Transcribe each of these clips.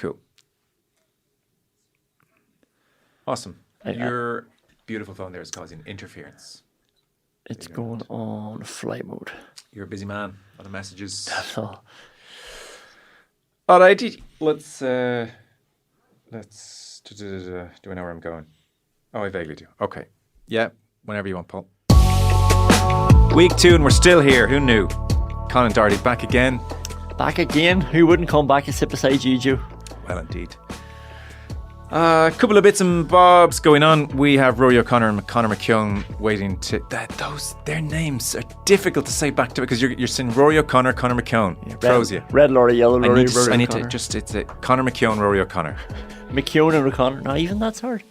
Cool. Awesome. Your beautiful phone there is causing interference. It's going on flight mode. You're a busy man. A lot of messages. That's all. All right. Let's. Do I know where I'm going? Oh, I vaguely do. Okay. Yeah. Whenever you want, Paul. Week 2, and we're still here. Who knew? Conor Doherty back again. Back again? Who wouldn't come back and sit beside you, Joe? Well, indeed. A couple of bits and bobs going on. We have Rúaidhrí O'Connor and Conor McKeon waiting to... Their names are difficult to say back to because you're saying Rúaidhrí O'Connor, Conor McKeon. Yeah, Throws you. Red lorry, yellow lorry, I need to just... It's Conor McKeon, Rúaidhrí O'Connor. McKeon and O'Connor. Not even that's hard.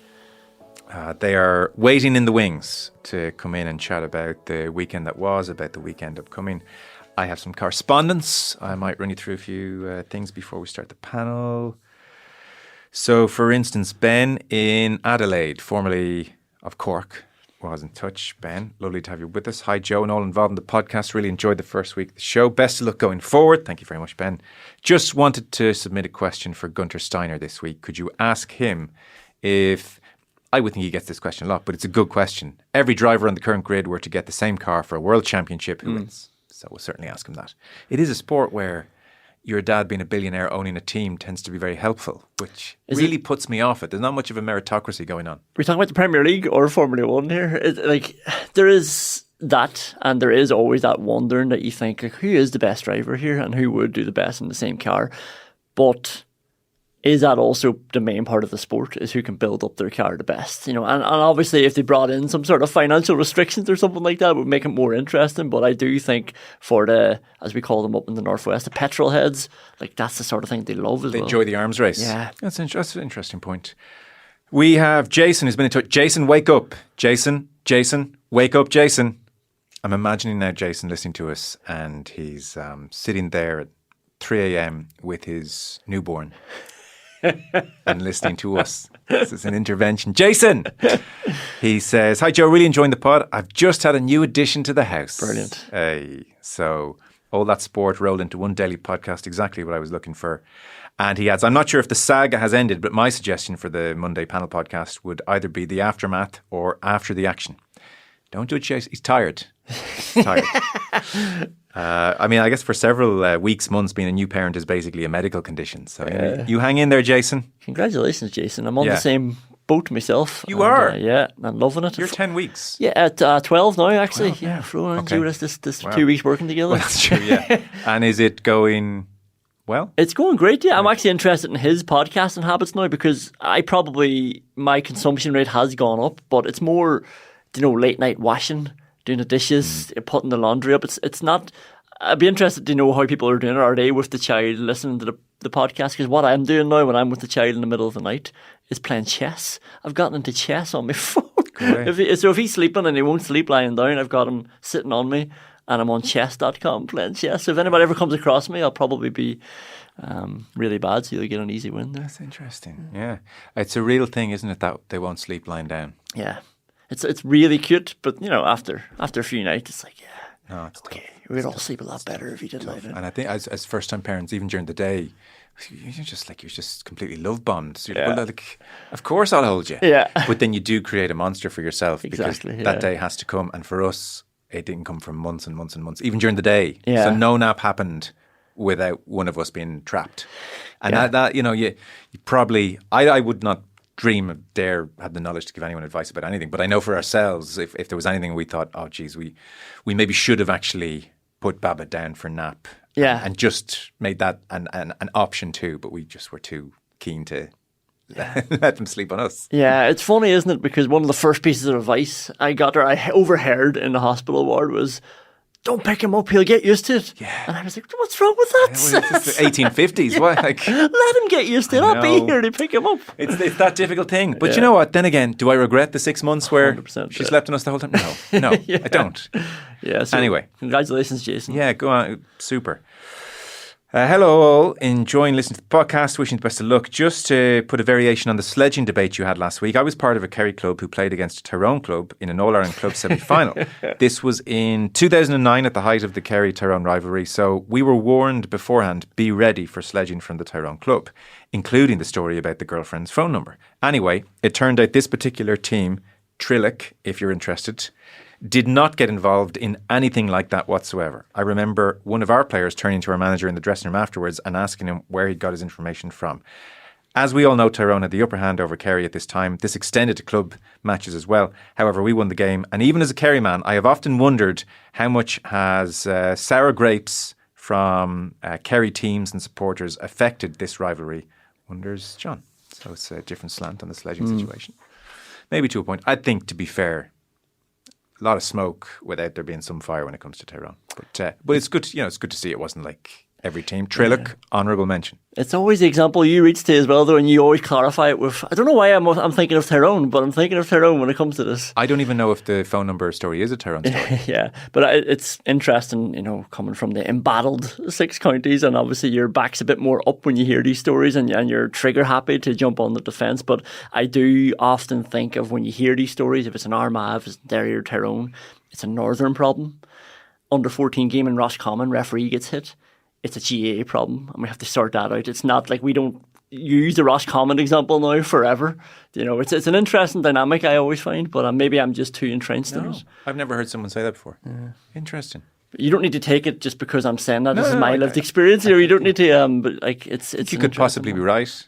They are waiting in the wings to come in and chat about the weekend that was, about the weekend upcoming. I have some correspondence. I might run you through a few things before we start the panel. So, for instance, Ben in Adelaide, formerly of Cork, was in touch. Ben, lovely to have you with us. Hi, Joe, and all involved in the podcast. Really enjoyed the first week of the show. Best of luck going forward. Thank you very much, Ben. Just wanted to submit a question for Gunter Steiner this week. Could you ask him if... I would think he gets this question a lot, but it's a good question. Every driver on the current grid were to get the same car for a world championship, who wins? So we'll certainly ask him that. It is a sport where your dad being a billionaire owning a team tends to be very helpful, which really puts me off it. There's not much of a meritocracy going on. We're talking about the Premier League or Formula 1 here. There is that, and there is always that wondering that you think, like, who is the best driver here and who would do the best in the same car? But... is that also the main part of the sport, is who can build up their car the best, and obviously if they brought in some sort of financial restrictions or something like that, it would make it more interesting. But I do think for the, as we call them up in the Northwest, the petrol heads, like that's the sort of thing they love as well. They enjoy the arms race. Yeah. That's an interesting point. We have Jason who's been in touch. Jason, wake up. Jason, wake up, Jason. I'm imagining now Jason listening to us and he's sitting there at 3 a.m. with his newborn. And listening to us. This is an intervention. Jason! He says, hi Joe, really enjoying the pod. I've just had a new addition to the house. Brilliant. So all that sport rolled into one daily podcast, exactly what I was looking for. And he adds, I'm not sure if the saga has ended, but my suggestion for the Monday panel podcast would either be the aftermath or after the action. Don't judge Jason. He's tired. I guess for several weeks, months, being a new parent is basically a medical condition. So you hang in there, Jason. Congratulations, Jason. I'm on the same boat myself. You are? I'm loving it. You're 10 weeks. Yeah, at 12 now, actually. 12, yeah. Flo and Judas, this 2 weeks working together. Well, that's true, yeah. And is it going well? It's going great, yeah. I'm actually interested in his podcasting habits now because my consumption rate has gone up, but it's more, late night washing, doing the dishes, putting the laundry up. It's not... I'd be interested to know how people are doing it. Are they with the child listening to the podcast? Because what I'm doing now when I'm with the child in the middle of the night is playing chess. I've gotten into chess on my phone. If he's sleeping and he won't sleep lying down, I've got him sitting on me and I'm on chess.com playing chess. So if anybody ever comes across me, I'll probably be really bad, so you'll get an easy win there. That's interesting. Yeah. It's a real thing, isn't it, that they won't sleep lying down? Yeah. It's really cute, but after a few nights, it's like, no, it's okay, tough. we'd all sleep a lot better if you did lie down. And I think as first-time parents, even during the day, you're just completely love-bombed. So of course I'll hold you. Yeah. But then you do create a monster for yourself because Exactly, that day has to come. And for us, it didn't come for months and months and months, even during the day. Yeah. So no nap happened without one of us being trapped. And that you probably, I would not dare have the knowledge to give anyone advice about anything. But I know for ourselves, if there was anything we thought, oh, geez, we maybe should have actually put Baba down for nap. Yeah. And just made that an option too. But we just were too keen to let them sleep on us. Yeah, it's funny, isn't it? Because one of the first pieces of advice I overheard in the hospital ward was, don't pick him up, he'll get used to it. Yeah. And I was like, what's wrong with that? Yeah, it's the 1850s. Yeah. What? Let him get used to it. I'll be here to pick him up. It's that difficult thing. But you know what? Then again, do I regret the 6 months where 100%, she slept on us the whole time? No, Yeah. I don't. Yeah. So Anyway. congratulations, Jason. Yeah, go on. Super. Hello all, enjoying listening to the podcast, wishing the best of luck. Just to put a variation on the sledging debate you had last week, I was part of a Kerry club who played against a Tyrone club in an All-Ireland club semi-final. This was in 2009 at the height of the Kerry-Tyrone rivalry, so we were warned beforehand, be ready for sledging from the Tyrone club, including the story about the girlfriend's phone number. Anyway, it turned out this particular team, Trillick, if you're interested, did not get involved in anything like that whatsoever. I remember one of our players turning to our manager in the dressing room afterwards and asking him where he'd got his information from. As we all know, Tyrone had the upper hand over Kerry at this time. This extended to club matches as well. However, we won the game. And even as a Kerry man, I have often wondered how much has sour grapes from Kerry teams and supporters affected this rivalry, wonders John. So it's a different slant on the sledging situation. Maybe to a point. I think, to be fair, a lot of smoke without there being some fire when it comes to Tyrone. But it's good, it's good to see it wasn't like every team. Trillick, honourable mention. It's always the example you reach to as well, though, and you always clarify it with, I don't know why I'm thinking of Tyrone, but I'm thinking of Tyrone when it comes to this. I don't even know if the phone number story is a Tyrone story. Yeah, but it's interesting, coming from the embattled 6 counties, and obviously your back's a bit more up when you hear these stories and you're trigger happy to jump on the defence. But I do often think of when you hear these stories, if it's an Armagh, if it's Derry or Tyrone, it's a northern problem. Under 14 game in Roscommon, referee gets hit. It's a GAA problem, and we have to sort that out. It's not like we don't use the Roscommon example now forever. It's an interesting dynamic, I always find, but maybe I'm just too entrenched in it. I've never heard someone say that before. Yeah. Interesting. But you don't need to take it just because I'm saying that. This is my lived experience here. You don't need to. But it's. You could possibly be right.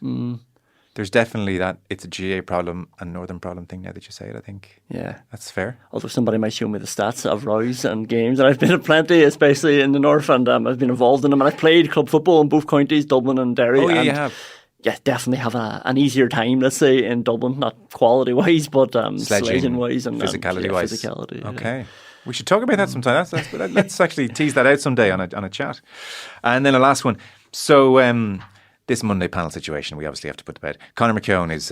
There's definitely that it's a GA problem and northern problem thing now that you say it, I think. Yeah. That's fair. Although somebody might show me the stats of rows and games, and I've been at plenty, especially in the north, and I've been involved in them, and I've played club football in both counties, Dublin and Derry. Oh, yeah, you have. Yeah, definitely have an easier time, let's say, in Dublin, not quality-wise, but sledging-wise and physicality-wise. Physicality. Okay. Yeah. We should talk about that sometime. Let's actually tease that out someday on a chat. And then a last one. So, this Monday panel situation, we obviously have to put to bed. Conor McKeon is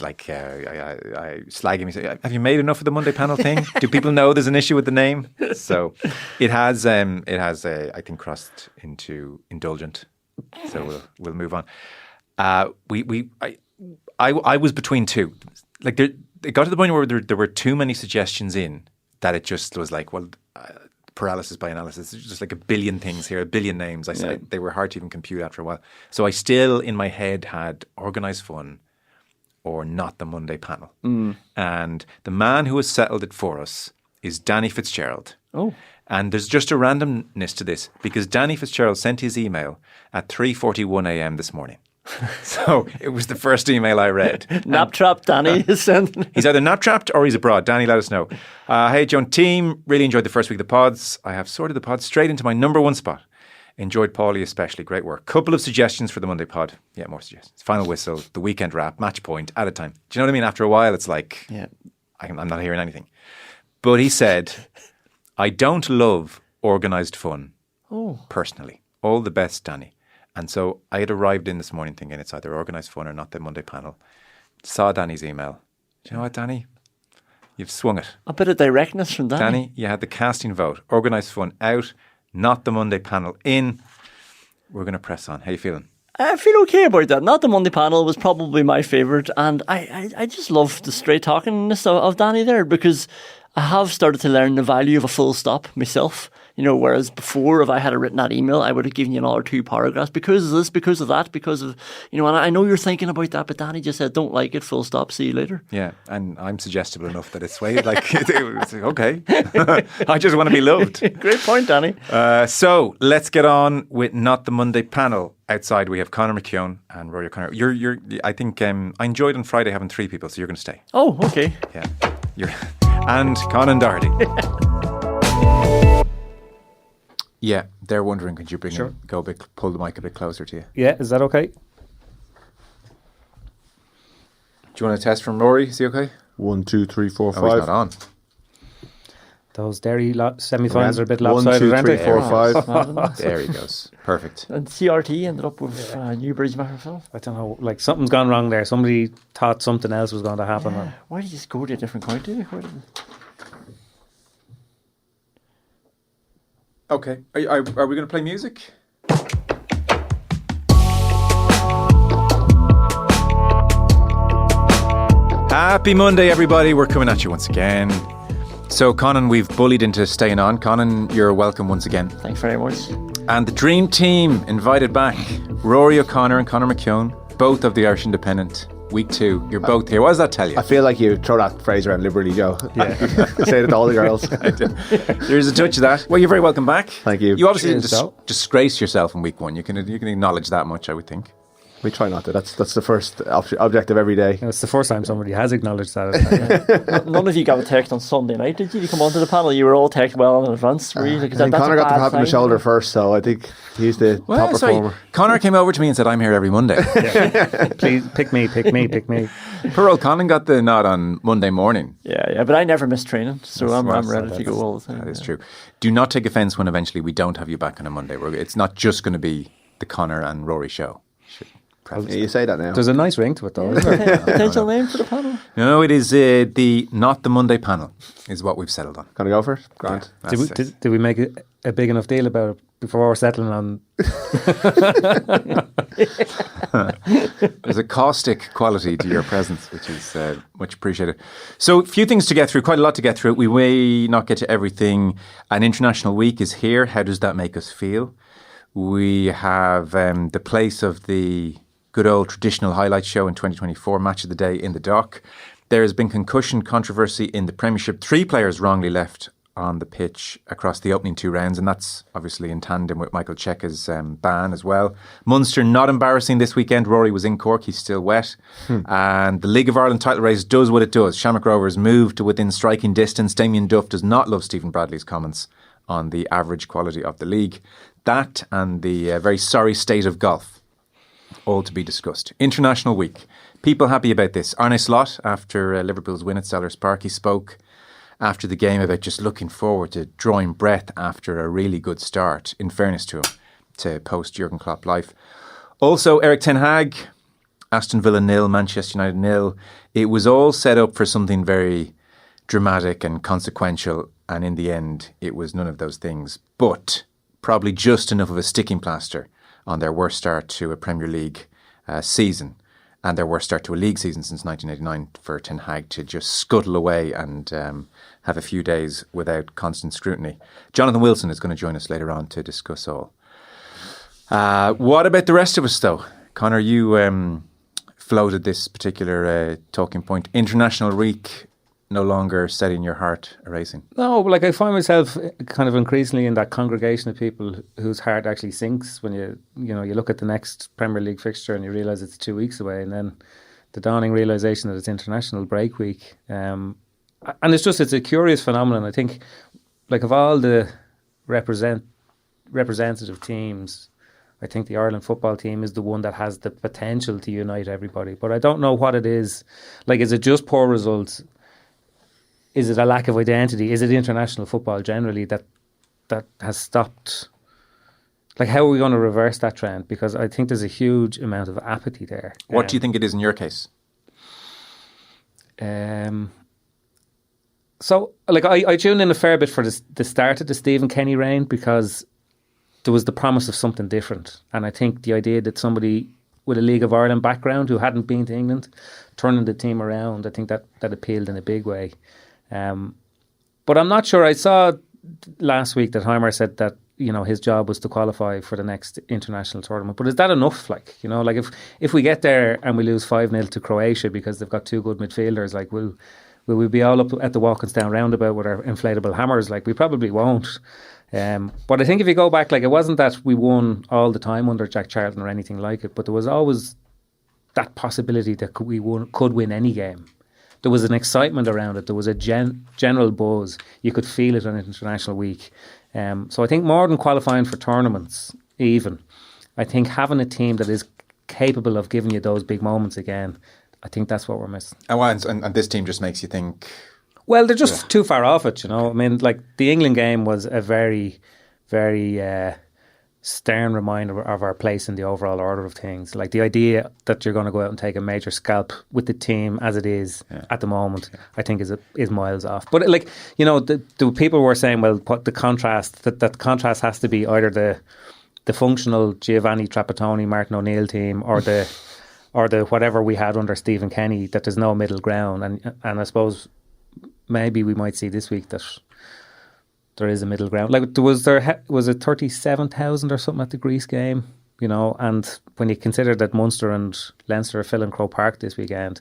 like slagging me. Say, have you made enough of the Monday panel thing? Do people know there's an issue with the name? So it has I think crossed into indulgent. So we'll move on. I was between two. Like it got to the point where there were too many suggestions in that it just was like, well. Paralysis by analysis. It's just like a billion things here, a billion names. They were hard to even compute after a while. So I still, in my head, had organised fun or not the Monday panel. And the man who has settled it for us is Danny Fitzgerald. Oh. And there's just a randomness to this because Danny Fitzgerald sent his email at 3:41 a.m. this morning. So it was the first email I read. Nap trapped Danny is sent. He's either nap trapped or he's abroad. Danny, let us know. Hey, Joan team, really enjoyed the first week of the pods. I have sorted the pods straight into my number one spot. Enjoyed Paulie especially. Great work. Couple of suggestions for the Monday pod. Yeah, more suggestions. Final whistle, the weekend wrap, match point, at a time. Do you know what I mean? After a while, it's like, I'm not hearing anything. But he said, I don't love organised fun personally. All the best, Danny. And so I had arrived in this morning thinking it's either organised fun or not the Monday panel. Saw Danny's email. Do you know what, Danny? You've swung it. A bit of directness from Danny. Danny, you had the casting vote. Organised fun out, not the Monday panel in. We're going to press on. How you feeling? I feel okay about that. Not the Monday panel was probably my favourite, and I just love the straight talkingness of Danny there because I have started to learn the value of a full stop myself. Whereas before, if I had written that email, I would have given you another 2 paragraphs because of this, because of that, because of, and I know you're thinking about that, but Danny just said, don't like it, full stop, see you later. Yeah, and I'm suggestible enough that it's way like, it's like okay, I just want to be loved. Great point, Danny. So let's get on with not the Monday panel. Outside we have Conor McKeon and Rúaidhrí O'Connor. I think I enjoyed on Friday having 3 people, so you're going to stay. Oh, okay. Yeah, and Conán Doherty. Yeah, they're wondering, could you pull the mic a bit closer to you? Yeah, is that okay? Do you want a test from Rory? Is he okay? 1, 2, 3, 4, 5. Oh, he's not on. Those Derry semi-finals are a bit lopsided, 1, 2, 3, 4, 5. There he goes. Perfect. And CRT ended up with Newbridge myself. I don't know, like something's gone wrong there. Somebody thought something else was going to happen. Yeah. Why did you just go to a different county? Okay. Are we going to play music? Happy Monday, everybody. We're coming at you once again. So, Conán, we've bullied into staying on. Conán, you're welcome once again. Thanks very much. And the dream team invited back. Rúaidhrí O'Connor and Conor McKeon, both of the Irish Independent. Week 2. You're both here. What does that tell you? I feel like you throw that phrase around liberally, Joe. Yeah. Say it to all the girls. There's a touch of that. Well, you're very welcome back. Thank you. You obviously didn't disgrace yourself in week 1. You can acknowledge that much, I would think. We try not to. That's the first objective every day. It's the first time somebody has acknowledged that. None of you got a text on Sunday night, did you? You come onto the panel, you were all texted well in advance. Were you? I think Conor got the pat on the shoulder first, so I think he's the top performer. Conor came over to me and said, I'm here every Monday. Please, pick me. Poor old Conor got the nod on Monday morning. Yeah, but I never miss training, so I'm ready to go all the time. That is true. Do not take offence when eventually we don't have you back on a Monday. It's not just going to be the Conor and Rory show. You say that now. There's a nice ring to it, though. Isn't there? Potential name for the panel? No, it is not the Monday panel is what we've settled on. Gonna go for it? Grant. Yeah, did we make a big enough deal about it before we're settling on? There's a caustic quality to your presence, which is much appreciated. So, a few things to get through, quite a lot to get through. We may not get to everything. An international week is here. How does that make us feel? We have the place of the good old traditional highlight show in 2024, Match of the Day in the dock. There has been concussion controversy in the Premiership. 3 players wrongly left on the pitch across the opening 2 rounds, and that's obviously in tandem with Michael Cheika's ban as well. Munster, not embarrassing this weekend. Rory was in Cork, he's still wet. And the League of Ireland title race does what it does. Shamrock Rovers moved to within striking distance. Damien Duff does not love Stephen Bradley's comments on the average quality of the league. That and the very sorry state of golf, all to be discussed. International week. People happy about this. Arne Slot, after Liverpool's win at Sellers Park, he spoke after the game about just looking forward to drawing breath after a really good start, in fairness to him, to post-Jurgen Klopp life. Also, Eric Ten Hag, Aston Villa 0, Manchester United 0. It was all set up for something very dramatic and consequential, and in the end, it was none of those things. But probably just enough of a sticking plaster on their worst start to a Premier League season and their worst start to a league season since 1989 for Ten Hag to just scuttle away and have a few days without constant scrutiny. Jonathan Wilson is going to join us later on to discuss all. What about the rest of us, though? Conor, you floated this particular talking point. International week, no longer setting your heart racing. No, but I find myself kind of increasingly in that congregation of people whose heart actually sinks when you look at the next Premier League fixture and you realise it's 2 weeks away, and then the dawning realisation that it's international break week. And it's a curious phenomenon. I think, of all the representative teams, I think the Ireland football team is the one that has the potential to unite everybody. But I don't know what it is. Is it just poor results? Is it a lack of identity? Is it international football generally that has stopped? How are we going to reverse that trend? Because I think there's a huge amount of apathy there. What do you think it is in your case? So I tuned in a fair bit for the start of the Stephen Kenny reign because there was the promise of something different. And I think the idea that somebody with a League of Ireland background who hadn't been to England, turning the team around, I think that appealed in a big way. But I'm not sure. I saw last week that Heimer said that his job was to qualify for the next international tournament. But is that enough? If we get there and we lose 5-0 to Croatia because they've got 2 good midfielders, will we be all up at the Walkinsdown roundabout with our inflatable hammers? We probably won't. But I think if you go back, it wasn't that we won all the time under Jack Charlton or anything like it, but there was always that possibility that we could win any game. There was an excitement around it. There was a general buzz. You could feel it on International Week. So I think more than qualifying for tournaments, even, I think having a team that is capable of giving you those big moments again, I think that's what we're missing. And this team just makes you think... Well, they're just too far off it, I mean, the England game was a very, very stern reminder of our place in the overall order of things. The idea that you're going to go out and take a major scalp with the team as it is at the moment, I think is miles off. But the people were saying, well, what the contrast that contrast has to be either the functional Giovanni Trapattoni, Martin O'Neill team or the or the whatever we had under Stephen Kenny, that there's no middle ground. And I suppose maybe we might see this week that there is a middle ground. Like, was it 37,000 or something at the Greece game? You know, and when you consider that Munster and Leinster are filling Croke Park this weekend,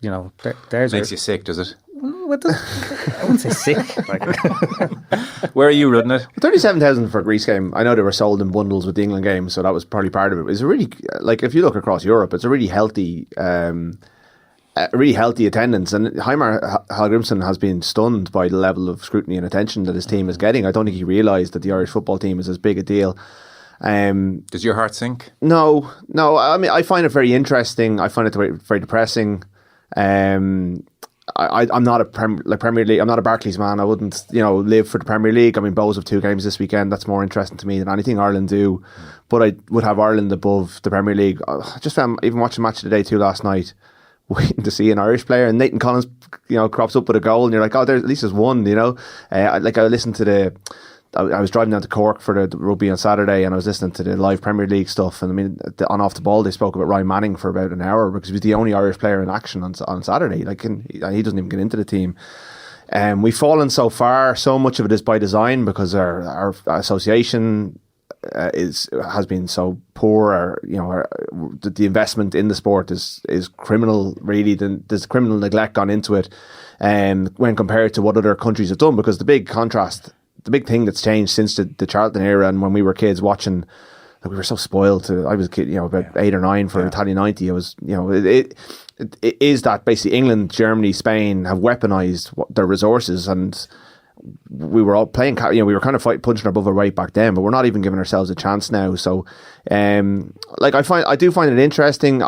you know, there's Makes you sick, does it? I wouldn't say sick. Like, Where are you running it? 37,000 for a Greece game. I know they were sold in bundles with the England game, so that was probably part of it. It's a really, like, if you look across Europe, it's a really healthy attendance. And Heimar Hallgrimsson has been stunned by the level of scrutiny and attention that his team is getting. I don't think he realised that the Irish football team is as big a deal. Does your heart sink? No. I mean, I find it very interesting. I find it very, very depressing. I'm not a Premier League. I'm not a Barclays man. I wouldn't, live for the Premier League. I mean, Bows have 2 games this weekend. That's more interesting to me than anything Ireland do. But I would have Ireland above the Premier League. I just found, even watching Match of the Day 2 last night, waiting to see an Irish player, and Nathan Collins, crops up with a goal, and you're like, at least there's one. I listened to I was driving down to Cork for the rugby on Saturday, and I was listening to the live Premier League stuff. And I mean, on Off the Ball, they spoke about Ryan Manning for about an hour because he was the only Irish player in action on Saturday. Like, and he doesn't even get into the team. We've fallen so far. So much of it is by design because our association has been so poor. The investment in the sport is criminal. Really, there's criminal neglect gone into it, when compared to what other countries have done. Because the big contrast. The big thing that's changed since the Charlton era and when we were kids watching, like, we were so spoiled. I was a kid, about 8 or 9 for Italia 90. I was, it is that basically England, Germany, Spain have weaponized their resources, and we were all playing. We were kind of punching above our weight back then, but we're not even giving ourselves a chance now. So, I do find it interesting.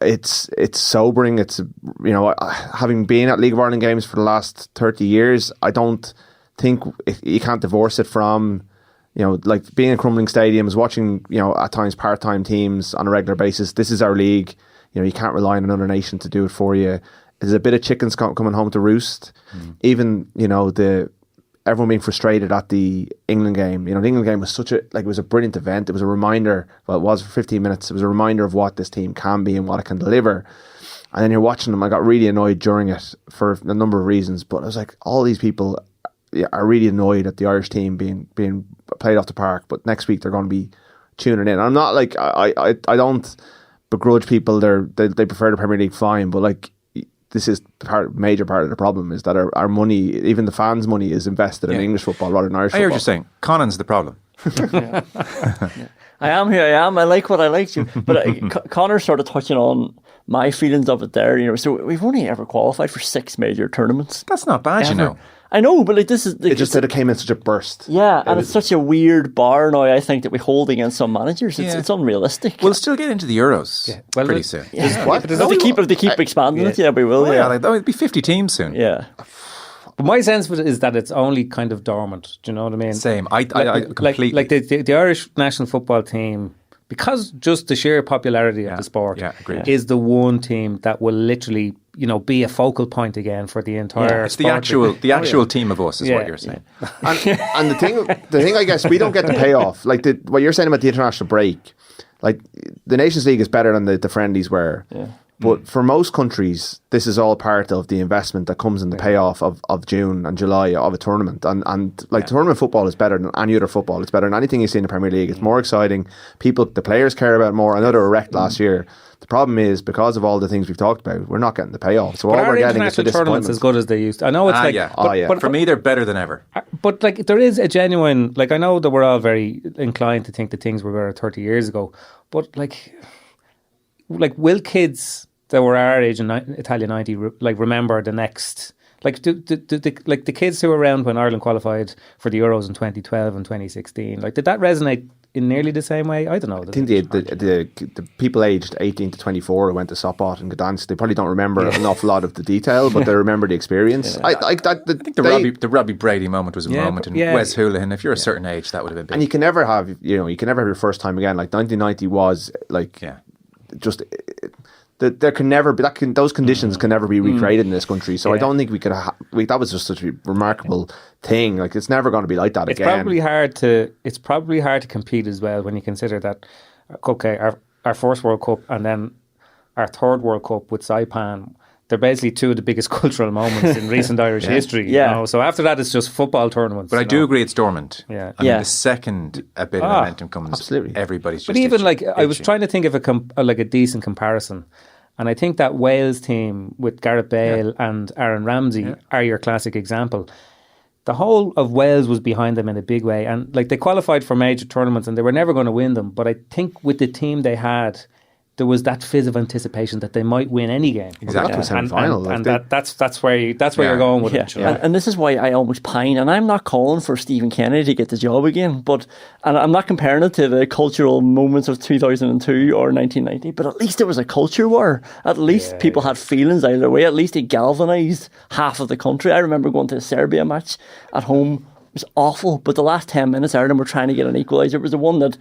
It's sobering. It's having been at League of Ireland games for the last 30 years, I don't think you can't divorce it from like being in crumbling stadiums, watching at times part-time teams on a regular basis. This is our league. You can't rely on another nation to do it for you. There's a bit of chickens coming home to roost. Even everyone being frustrated at the England game. The England game was it was a brilliant event. It was a reminder. Well, it was for 15 minutes. It was a reminder of what this team can be and what it can deliver. And then you're watching them. I got really annoyed during it for a number of reasons. But I was like, all these people are really annoyed at the Irish team being played off the park, but next week they're going to be tuning in. I'm not like I don't begrudge people they prefer the Premier League, fine, but like this is major part of the problem is that our money, even the fans' money, is invested in English football rather than Irish football. I hear what you're saying. Conan's the problem. I am who I am. I like what I like to. But Connor's sort of touching on my feelings of it there. So we've only ever qualified for 6 major tournaments. That's not bad, ever. I know, but this is... It just said it came in such a burst. Yeah, and it's such a weird bar now, I think, that we hold against some managers. It's unrealistic. We'll still get into the Euros pretty soon. Yeah. What? If they keep expanding it, we will. There'll be 50 teams soon. Yeah. But my sense of it is that it's only kind of dormant. Do you know what I mean? Same. I completely... Like the Irish national football team, because just the sheer popularity of the sport is the one team that will literally... be a focal point again for the entire. It's the actual team of us, is what you're saying. And the thing, I guess, we don't get the payoff. Like what you're saying about the international break, like the Nations League is better than the friendlies were. Yeah. But for most countries, this is all part of the investment that comes in the payoff of June and July of a tournament. Tournament football is better than any other football. It's better than anything you see in the Premier League. It's more exciting. The players care about it more. I know they were wrecked last year. The problem is, because of all the things we've talked about, we're not getting the payoff. So all we're getting is the tournaments as good as they used to. I know it's but for me, they're better than ever. But like, there is a genuine, like, I know that we're all very inclined to think that things were better 30 years ago, but like will kids that were our age in Italia 90 remember the next? Like, do the kids who were around when Ireland qualified for the Euros in 2012 and 2016, like, did that resonate in nearly the same way? I don't know. I think the people aged 18 to 24 who went to Sopot and Gdansk, they probably don't remember an awful lot of the detail, but they remember the experience. I think the Robbie Brady moment was a moment, and Wes Houlihan. If you're a certain age, that would have been big. And you can never have your first time again. Like 1990 was just. There can never be those conditions can never be recreated in this country. So I don't think we could. That was just such a remarkable thing. Like, it's never going to be like that again. It's probably hard to compete as well when you consider that. Okay, our first World Cup, and then our third World Cup with Saipan, they're basically two of the biggest cultural moments in recent Irish history. Yeah. You know? So after that, it's just football tournaments. But I do agree it's dormant. Yeah. I mean, the second a bit of momentum comes, absolutely. everybody's just But even I was itching. trying to think of a decent comparison. And I think that Wales team with Gareth Bale and Aaron Ramsey are your classic example. The whole of Wales was behind them in a big way. And like they qualified for major tournaments and they were never going to win them. But I think with the team they had, there was that fizz of anticipation that they might win any game. Exactly. Well, semi-final. And that's where you're going with it. You know? And this is why I almost pine. And I'm not calling for Stephen Kennedy to get the job again, and I'm not comparing it to the cultural moments of 2002 or 1990. But at least it was a culture war. At least people had feelings either way. At least it galvanised half of the country. I remember going to a Serbia match at home. It was awful, but the last 10 minutes, Ireland were trying to get an equaliser. It was the one that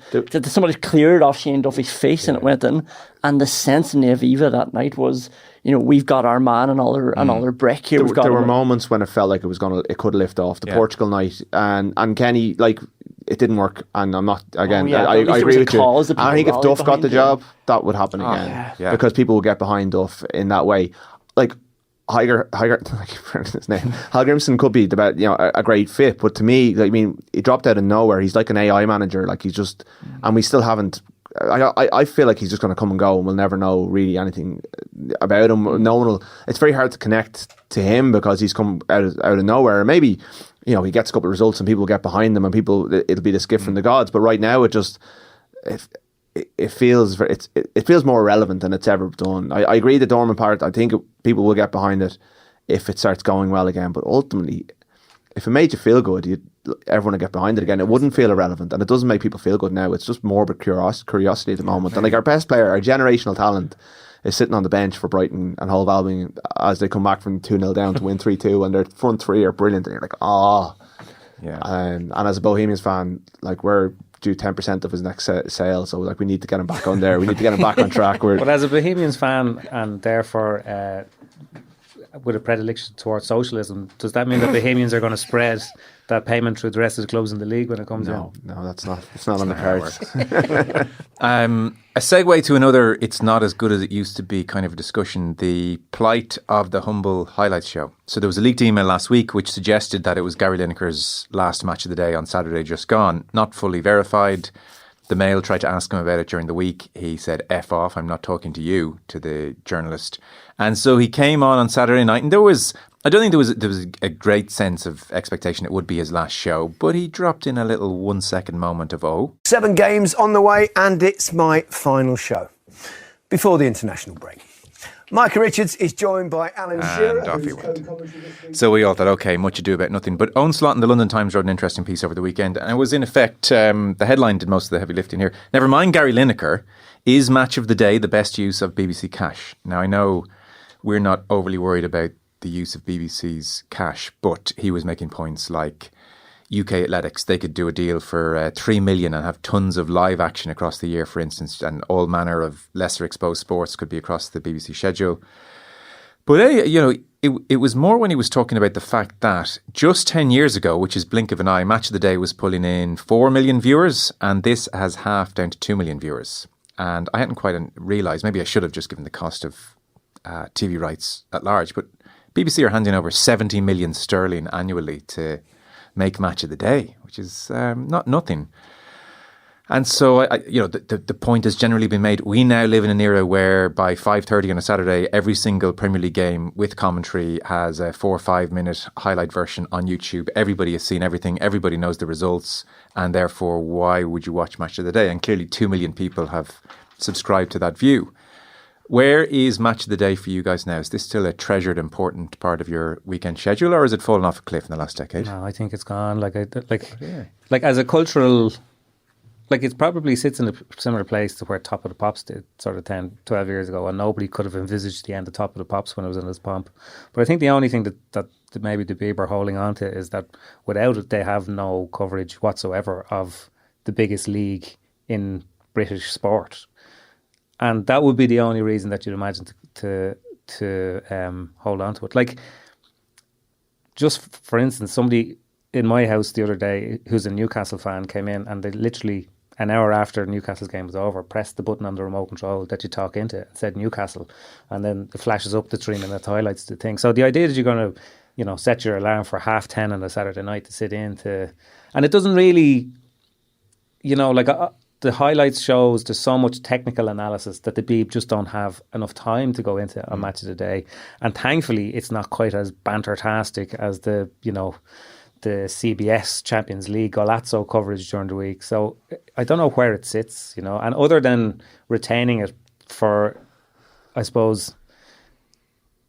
somebody cleared off Shane Duffy's face and it went in. And the sense in the Aviva that night was, we've got our man and another break here. There were moments when it felt like it could lift off. The Portugal night and Kenny, like, it didn't work. And I'm not, again, I agree with you. I think if Duff got the job, that would happen again. Because people would get behind Duff in that way. Like, his name. Hallgrimsson could be a great fit, but to me, he dropped out of nowhere. He's like an AI manager. Like he's just, and we still haven't. I feel like he's just going to come and go, and we'll never know really anything about him. No one will. It's very hard to connect to him because he's come out of nowhere. Maybe he gets a couple of results and people will get behind him, and it'll be this gift from the gods. But right now, it feels more relevant than it's ever done. I agree the dormant part. I think people will get behind it if it starts going well again. But ultimately, if it made you feel good, everyone would get behind it again. It wouldn't feel irrelevant, and it doesn't make people feel good now. It's just morbid curiosity at the moment. And like our best player, our generational talent, is sitting on the bench for Brighton and Hull Albion as they come back from 2-0 down to win 3-2, and their front three are brilliant. And you're like, yeah. And as a Bohemians fan, like we're due 10% of his next sale, so like we need to get him back on there. We need to get him back on track. But as a Bohemians fan, and therefore with a predilection towards socialism, does that mean that Bohemians are going to spread that payment through the rest of the clubs in the league when it comes in? No, that's not. It's not on the cards. A segue to another, it's not as good as it used to be kind of a discussion, the plight of the Humble Highlights show. So there was a leaked email last week which suggested that it was Gary Lineker's last match of the day on Saturday just gone. Not fully verified. The Mail tried to ask him about it during the week. He said, F off, I'm not talking to you, to the journalist. And so he came on Saturday night, and I don't think there was a great sense of expectation it would be his last show, but he dropped in a little 1 second moment of 7 games on the way, and it's my final show before the international break. Micah Richards is joined by Alan Shearer. And off he went. So we all thought, okay, much ado about nothing. But Owen Slot in the London Times wrote an interesting piece over the weekend, and it was in effect, the headline did most of the heavy lifting here. Never mind Gary Lineker, is Match of the Day the best use of BBC cash? Now I know we're not overly worried about the use of BBC's cash, but he was making points like UK Athletics, they could do a deal for 3 million and have tons of live action across the year, for instance, and all manner of lesser exposed sports could be across the BBC schedule. But it was more when he was talking about the fact that just 10 years ago, which is blink of an eye, Match of the Day was pulling in 4 million viewers, and this has halved down to 2 million viewers. And I hadn't quite realised, maybe I should have just given the cost of TV rights at large, but BBC are handing over 70 million sterling annually to make Match of the Day, which is not nothing. And so, the point has generally been made. We now live in an era where by 5:30 on a Saturday, every single Premier League game with commentary has a 4 or 5 minute highlight version on YouTube. Everybody has seen everything. Everybody knows the results. And therefore, why would you watch Match of the Day? And clearly 2 million people have subscribed to that view. Where is Match of the Day for you guys now? Is this still a treasured, important part of your weekend schedule, or has it fallen off a cliff in the last decade? No, I think it's gone. Like as a cultural, like it probably sits in a similar place to where Top of the Pops did sort of 10, 12 years ago, and nobody could have envisaged the end of Top of the Pops when it was in its pomp. But I think the only thing that maybe the Beeb are holding on to is that without it, they have no coverage whatsoever of the biggest league in British sport. And that would be the only reason that you'd imagine to hold on to it. Like, just for instance, somebody in my house the other day who's a Newcastle fan came in and they literally an hour after Newcastle's game was over, pressed the button on the remote control that you talk into and said Newcastle, and then it flashes up the 3-minute highlights the thing. So the idea that you're going to, set your alarm for 10:30 on a Saturday night to sit in to, and it doesn't really, the highlights shows there's so much technical analysis that the Beeb just don't have enough time to go into a match of the day, and thankfully it's not quite as banter-tastic as the CBS Champions League Golazzo coverage during the week. So I don't know where it sits, and other than retaining it for, I suppose,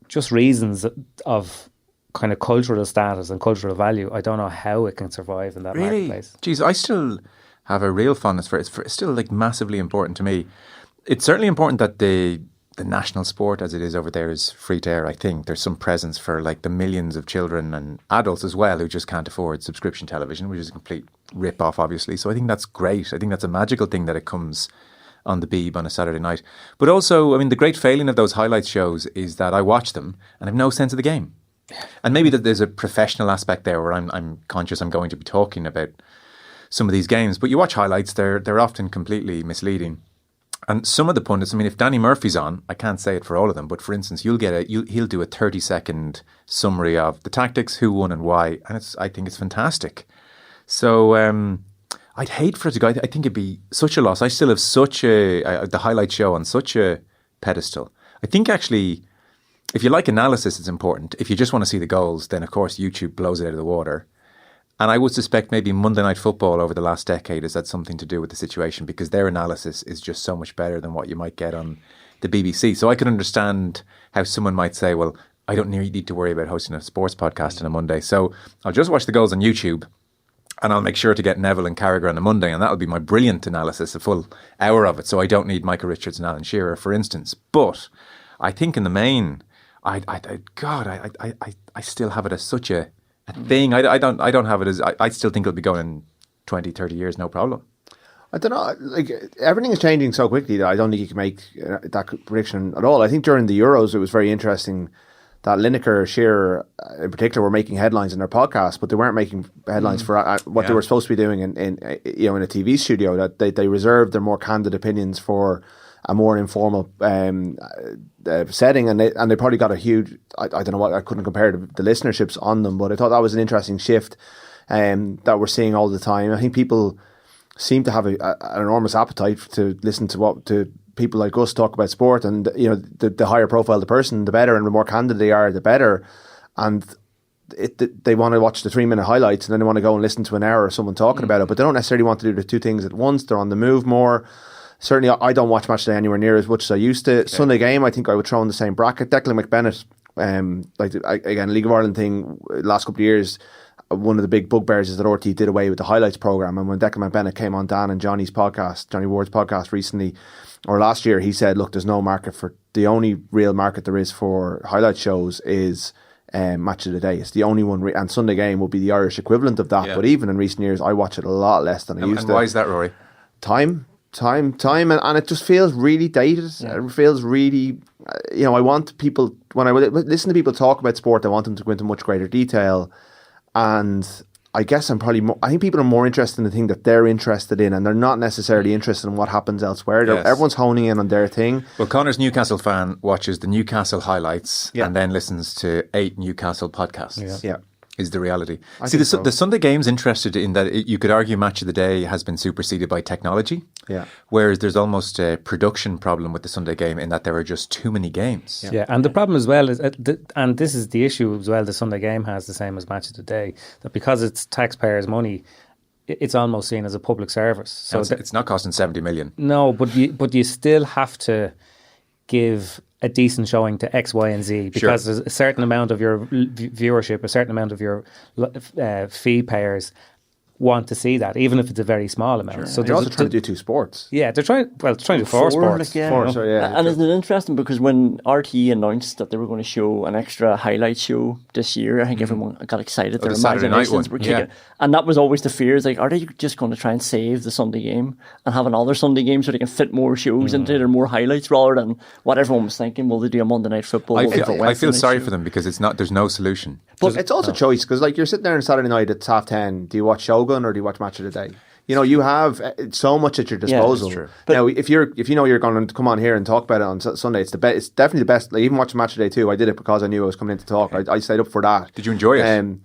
just reasons of kind of cultural status and cultural value, I don't know how it can survive in that marketplace. Geez, I still have a real fondness for it. It's still massively important to me. It's certainly important that the national sport as it is over there is free to air. I think there's some presence for the millions of children and adults as well who just can't afford subscription television, which is a complete rip-off, obviously. So I think that's great. I think that's a magical thing that it comes on the Beeb on a Saturday night. But also, the great failing of those highlights shows is that I watch them and have no sense of the game. And maybe that there's a professional aspect there where I'm conscious I'm going to be talking about some of these games. But you watch highlights, they're often completely misleading. And some of the pundits, if Danny Murphy's on, I can't say it for all of them, but for instance, he'll do a 30-second summary of the tactics, who won and why, and I think it's fantastic. So I'd hate for it to go. I think it'd be such a loss. I still have the highlight show on such a pedestal. I think actually, if you like analysis, it's important. If you just want to see the goals, then of course YouTube blows it out of the water. And I would suspect maybe Monday Night Football over the last decade has had something to do with the situation, because their analysis is just so much better than what you might get on the BBC. So I can understand how someone might say, well, I don't need to worry about hosting a sports podcast on a Monday. So I'll just watch the goals on YouTube and I'll make sure to get Neville and Carragher on a Monday, and that'll be my brilliant analysis, a full hour of it. So I don't need Michael Richards and Alan Shearer, for instance. But I think in the main, I still have it as such a thing. I don't have it as, I still think it'll be going in 20, 30 years, no problem. I don't know. Everything is changing so quickly that I don't think you can make that prediction at all. I think during the Euros, it was very interesting that Lineker, Shearer in particular, were making headlines in their podcast, but they weren't making headlines for what they were supposed to be doing in a TV studio. That they reserved their more candid opinions for a more informal setting, and they probably got a huge. I don't know what, I couldn't compare the listenerships on them, but I thought that was an interesting shift that we're seeing all the time. I think people seem to have an enormous appetite to listen to people like us talk about sport, and the higher profile the person, the better, and the more candid they are, the better. And they want to watch the 3-minute highlights, and then they want to go and listen to an hour of someone talking about it, but they don't necessarily want to do the two things at once. They're on the move more. Certainly, I don't watch Matchday anywhere near as much as I used to. Okay. Sunday Game, I think I would throw in the same bracket. Declan McBennett, again, League of Ireland thing, last couple of years, one of the big bugbears is that Doherty did away with the highlights programme. And when Declan McBennett came on Dan and Johnny Ward's podcast recently, or last year, he said, look, there's no market for, the only real market there is for highlight shows is Match of the Day. It's the only one, and Sunday Game will be the Irish equivalent of that. Yeah. But even in recent years, I watch it a lot less than I used to. And why is that, Rory? Time, and it just feels really dated. Yeah. It feels really, I want people, when I listen to people talk about sport, I want them to go into much greater detail. And I guess I think people are more interested in the thing that they're interested in, and they're not necessarily interested in what happens elsewhere. Yes. Everyone's honing in on their thing. Well, Conor's Newcastle fan watches the Newcastle highlights and then listens to 8 Newcastle podcasts. Yeah. Is the reality. See, the Sunday Game's interested in that you could argue Match of the Day has been superseded by technology. Yeah. Whereas there's almost a production problem with the Sunday Game in that there are just too many games. Yeah, and the problem as well is, and this is the issue as well, the Sunday Game has the same as Match of the Day, that because it's taxpayers' money, it's almost seen as a public service. So it's not costing 70 million. No, but you still have to give a decent showing to X, Y, and Z, because there's a certain amount of your viewership, a certain amount of your fee payers want to see that, even if it's a very small amount. Sure. So they're also trying to do 2 sports. Yeah, they're trying to do 4 sports. And isn't it interesting, because when RTE announced that they were going to show an extra highlight show this year, I think everyone got excited. Their imaginations were kicking. And that was always the fear, is are they just going to try and save the Sunday Game and have another Sunday Game so they can fit more shows into it or more highlights, rather than what everyone was thinking, will they do a Monday Night Football? I feel sorry for them, because there's no solution. But it's also choice, because you're sitting there on Saturday night, it's 10:30. Do you watch Shogun or do you watch Match of the Day? You know, you have so much at your disposal. that's true. Now, if you know you're going to come on here and talk about it on Sunday, it's definitely the best. Like, even watching Match of Day 2, I did it because I knew I was coming in to talk. I stayed up for that. Did you enjoy it?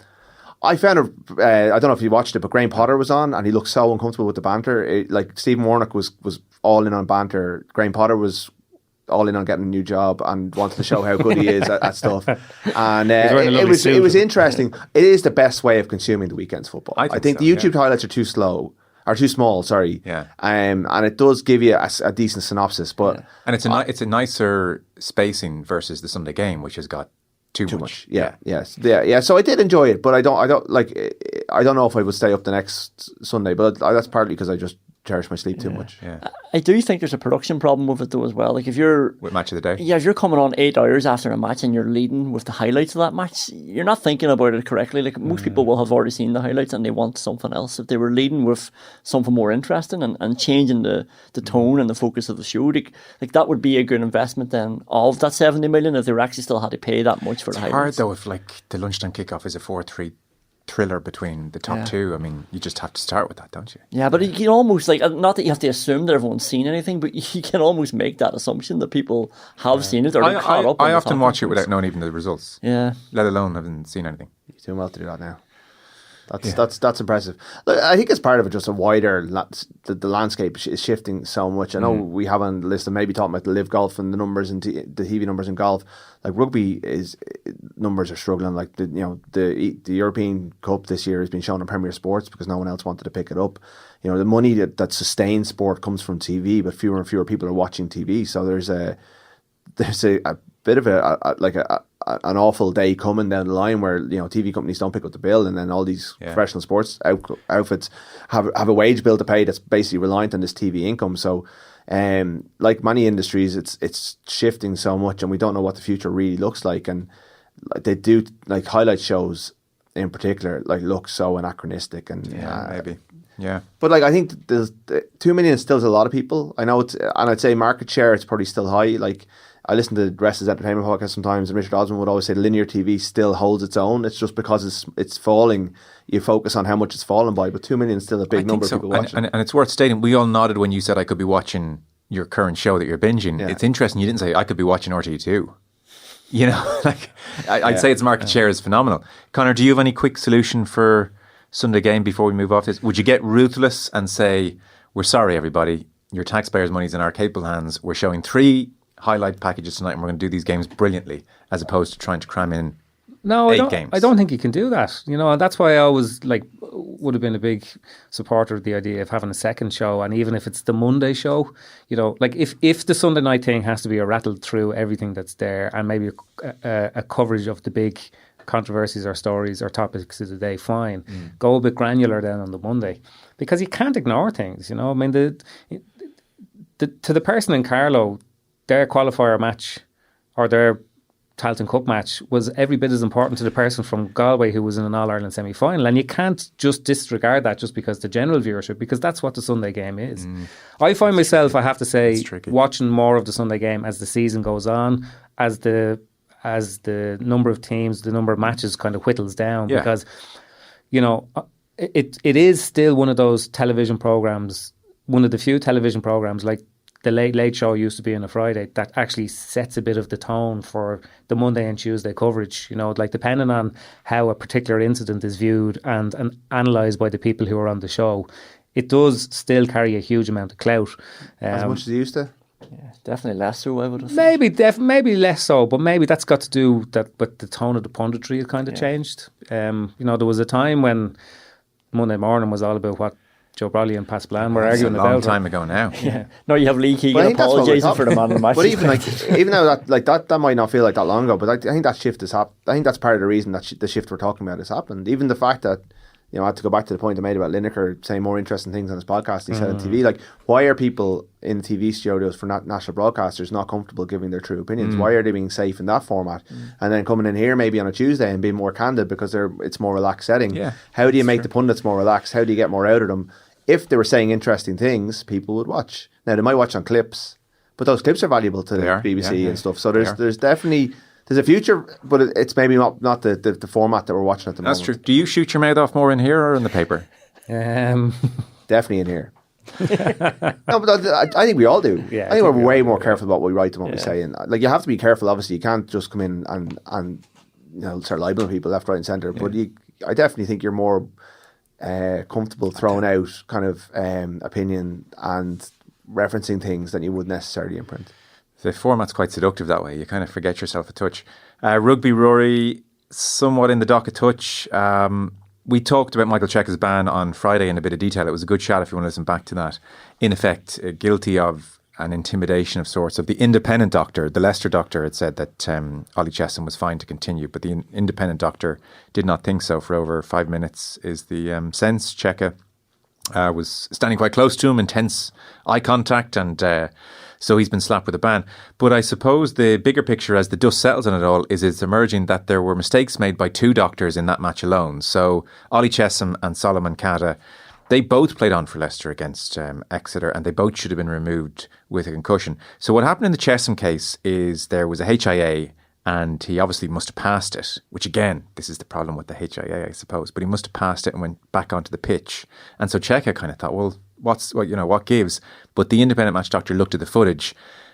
I found it. I don't know if you watched it, but Graham Potter was on, and he looked so uncomfortable with the banter. Like Stephen Warnock was all in on banter. Graham Potter was all in on getting a new job and wanted to show how good he is at stuff. And it was interesting. It is the best way of consuming the weekend's football. I think the YouTube highlights are too small. Sorry. Yeah. And it does give you a decent synopsis, but and it's a nicer spacing versus the Sunday game, which has got too much. Yeah. So I did enjoy it, but I don't know if I would stay up the next Sunday. But that's partly because I just cherish my sleep too much. Yeah. I do think there's a production problem with it though as well. Like if you're with Match of the Day. Yeah, if you're coming on 8 hours after a match and you're leading with the highlights of that match, you're not thinking about it correctly. Like most people will have already seen the highlights and they want something else. If they were leading with something more interesting and changing the tone and the focus of the show, like that would be a good investment then of that 70 million if they were actually still had to pay that much for the highlights. It's hard though if like the lunchtime kickoff is a 4-3 thriller between the top two. I mean, you just have to start with that, don't you? Yeah, but you can almost, like, not that you have to assume that everyone's seen anything, but you can almost make that assumption that people have seen it or they're caught up. I often watch it without knowing even the results. Yeah. Let alone having seen anything. You're doing well to do that now. That's impressive. Look, I think it's part of it. Just a wider the landscape is shifting so much. I know we have on the list and maybe talking about the live golf and the numbers and the TV numbers in golf. Like rugby numbers are struggling. Like the European Cup this year has been shown on Premier Sports because no one else wanted to pick it up. You know, the money that sustains sport comes from TV, but fewer and fewer people are watching TV. So there's a bit of an awful day coming down the line where TV companies don't pick up the bill, and then all these professional sports outfits have a wage bill to pay that's basically reliant on this TV income. So, like many industries, it's shifting so much, and we don't know what the future really looks like. And they do, like highlight shows in particular, like look so anachronistic and maybe. Yeah, but like I think there's 2 million still is a lot of people. I know and I'd say market share it's probably still high. Like I listen to the Wrestlers Entertainment podcast sometimes, and Richard Osman would always say linear TV still holds its own. It's just because it's falling, you focus on how much it's fallen by. But 2 million is still a big number of people watching. And it's worth stating, we all nodded when you said I could be watching your current show that you're binging. Yeah. It's interesting you didn't say I could be watching RTE2. Like I'd say its market share is phenomenal. Conor, do you have any quick solution for Sunday game before we move off this? Would you get ruthless and say, we're sorry everybody, your taxpayers' money's in our capable hands, we're showing 3 highlight packages tonight and we're going to do these games brilliantly, as opposed to trying to cram in 8 games? I don't think you can do that. And that's why I always would have been a big supporter of the idea of having a second show, and even if it's the Monday show, like if the Sunday night thing has to be a rattled through everything that's there and maybe a coverage of the big controversies or stories or topics of the day, fine. Go a bit granular then on the Monday, because you can't ignore things. I mean, to the person in Carlow, their qualifier match or their Tailteann Cup match was every bit as important to the person from Galway who was in an All-Ireland semi-final, and you can't just disregard that just because the general viewership, because that's what the Sunday game is. I find myself, I have to say, watching more of the Sunday game as the season goes on, as the number of teams, the number of matches kind of whittles down, because it is still one of those television programs, one of the few television programs like the Late Show used to be on a Friday, that actually sets a bit of the tone for the Monday and Tuesday coverage. Like depending on how a particular incident is viewed and analysed by the people who are on the show, it does still carry a huge amount of clout. As much as it used to? Yeah, definitely less so, I would have said. Maybe less so, but maybe that's got to do with the tone of the punditry has kind of changed. There was a time when Monday morning was all about what Joe Brolly and Pat Spillane were arguing about. A long time ago now. Yeah. No, you have Lee Keegan apologising for the man in the match. But even though that might not feel like that long ago, but I think that shift has happened. I think that's part of the reason that the shift we're talking about has happened. Even the fact that, I had to go back to the point I made about Lineker saying more interesting things on his podcast he said on TV. Like, why are people in TV studios for national broadcasters not comfortable giving their true opinions? Why are they being safe in that format? And then coming in here maybe on a Tuesday and being more candid because it's more relaxed setting. Yeah, how do you make the pundits more relaxed? How do you get more out of them? If they were saying interesting things, people would watch. Now, they might watch on clips, but those clips are valuable to the BBC and stuff. So there's definitely... There's a future, but it's maybe not the format that we're watching at the moment. That's true. Do you shoot your mouth off more in here or in the paper? definitely in here. No, but I think we all do. Yeah, I think we're way more careful about what we write and what we say. And like, you have to be careful. Obviously, you can't just come in and start libeling people left, right, and centre. But I definitely think you're more comfortable throwing out kind of opinion and referencing things than you would necessarily in print. The format's quite seductive that way. You kind of forget yourself a touch. Rugby, Rory, somewhat in the dock a touch. We talked about Michael Cheika's ban on Friday in a bit of detail. It was a good chat if you want to listen back to that. In effect, guilty of an intimidation of sorts of the independent doctor. The Leicester doctor had said that Ollie Chessum was fine to continue, but the independent doctor did not think so for over 5 minutes is the sense. Cheika was standing quite close to him, intense eye contact, and so he's been slapped with a ban. But I suppose the bigger picture, as the dust settles on it all, is it's emerging that there were mistakes made by 2 doctors in that match alone. So Ollie Chessum and Solomon Kata, they both played on for Leicester against Exeter, and they both should have been removed with a concussion. So what happened in the Chessum case is there was a HIA, and he obviously must have passed it, which again, this is the problem with the HIA, I suppose, but he must have passed it and went back onto the pitch. And so Cheika kind of thought, well, what gives? But the independent match doctor looked at the footage,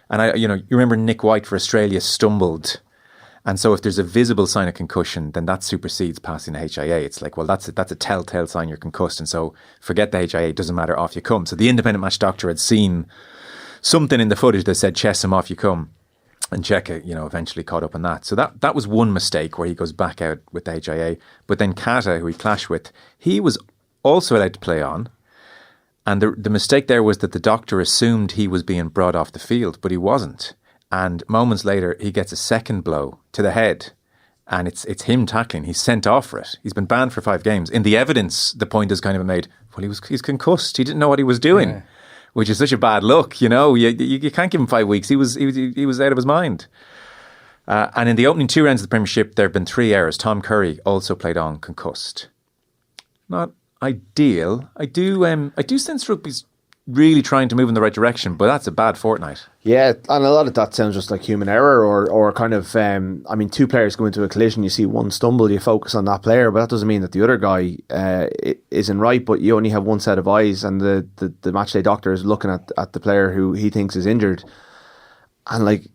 and you remember Nick White for Australia stumbled, and so if there's a visible sign of concussion, then that supersedes passing the HIA. It's like, well, that's a telltale sign you're concussed, and so forget the HIA, it doesn't matter, off you come. So the independent match doctor had seen something in the footage that said Chessum, off you come, and Cheika, eventually caught up on that. So that was one mistake where he goes back out with the HIA. But then Kata, who he clashed with, he was also allowed to play on. And the mistake there was that the doctor assumed he was being brought off the field, but he wasn't. And moments later, he gets a second blow to the head, and it's him tackling. He's sent off for it. He's been banned for 5 games. In the evidence, the point is kind of made, well, he's concussed. He didn't know what he was doing, which is such a bad look. You can't give him 5 weeks. He was out of his mind. And in the opening 2 rounds of the Premiership, there have been 3 errors. Tom Curry also played on concussed. Not ideal. I do sense rugby's really trying to move in the right direction, but that's a bad fortnight. Yeah, and a lot of that sounds just like human error or kind of, 2 players go into a collision, you see one stumble, you focus on that player, but that doesn't mean that the other guy isn't right, but you only have one set of eyes, and the matchday doctor is looking at the player who he thinks is injured. And like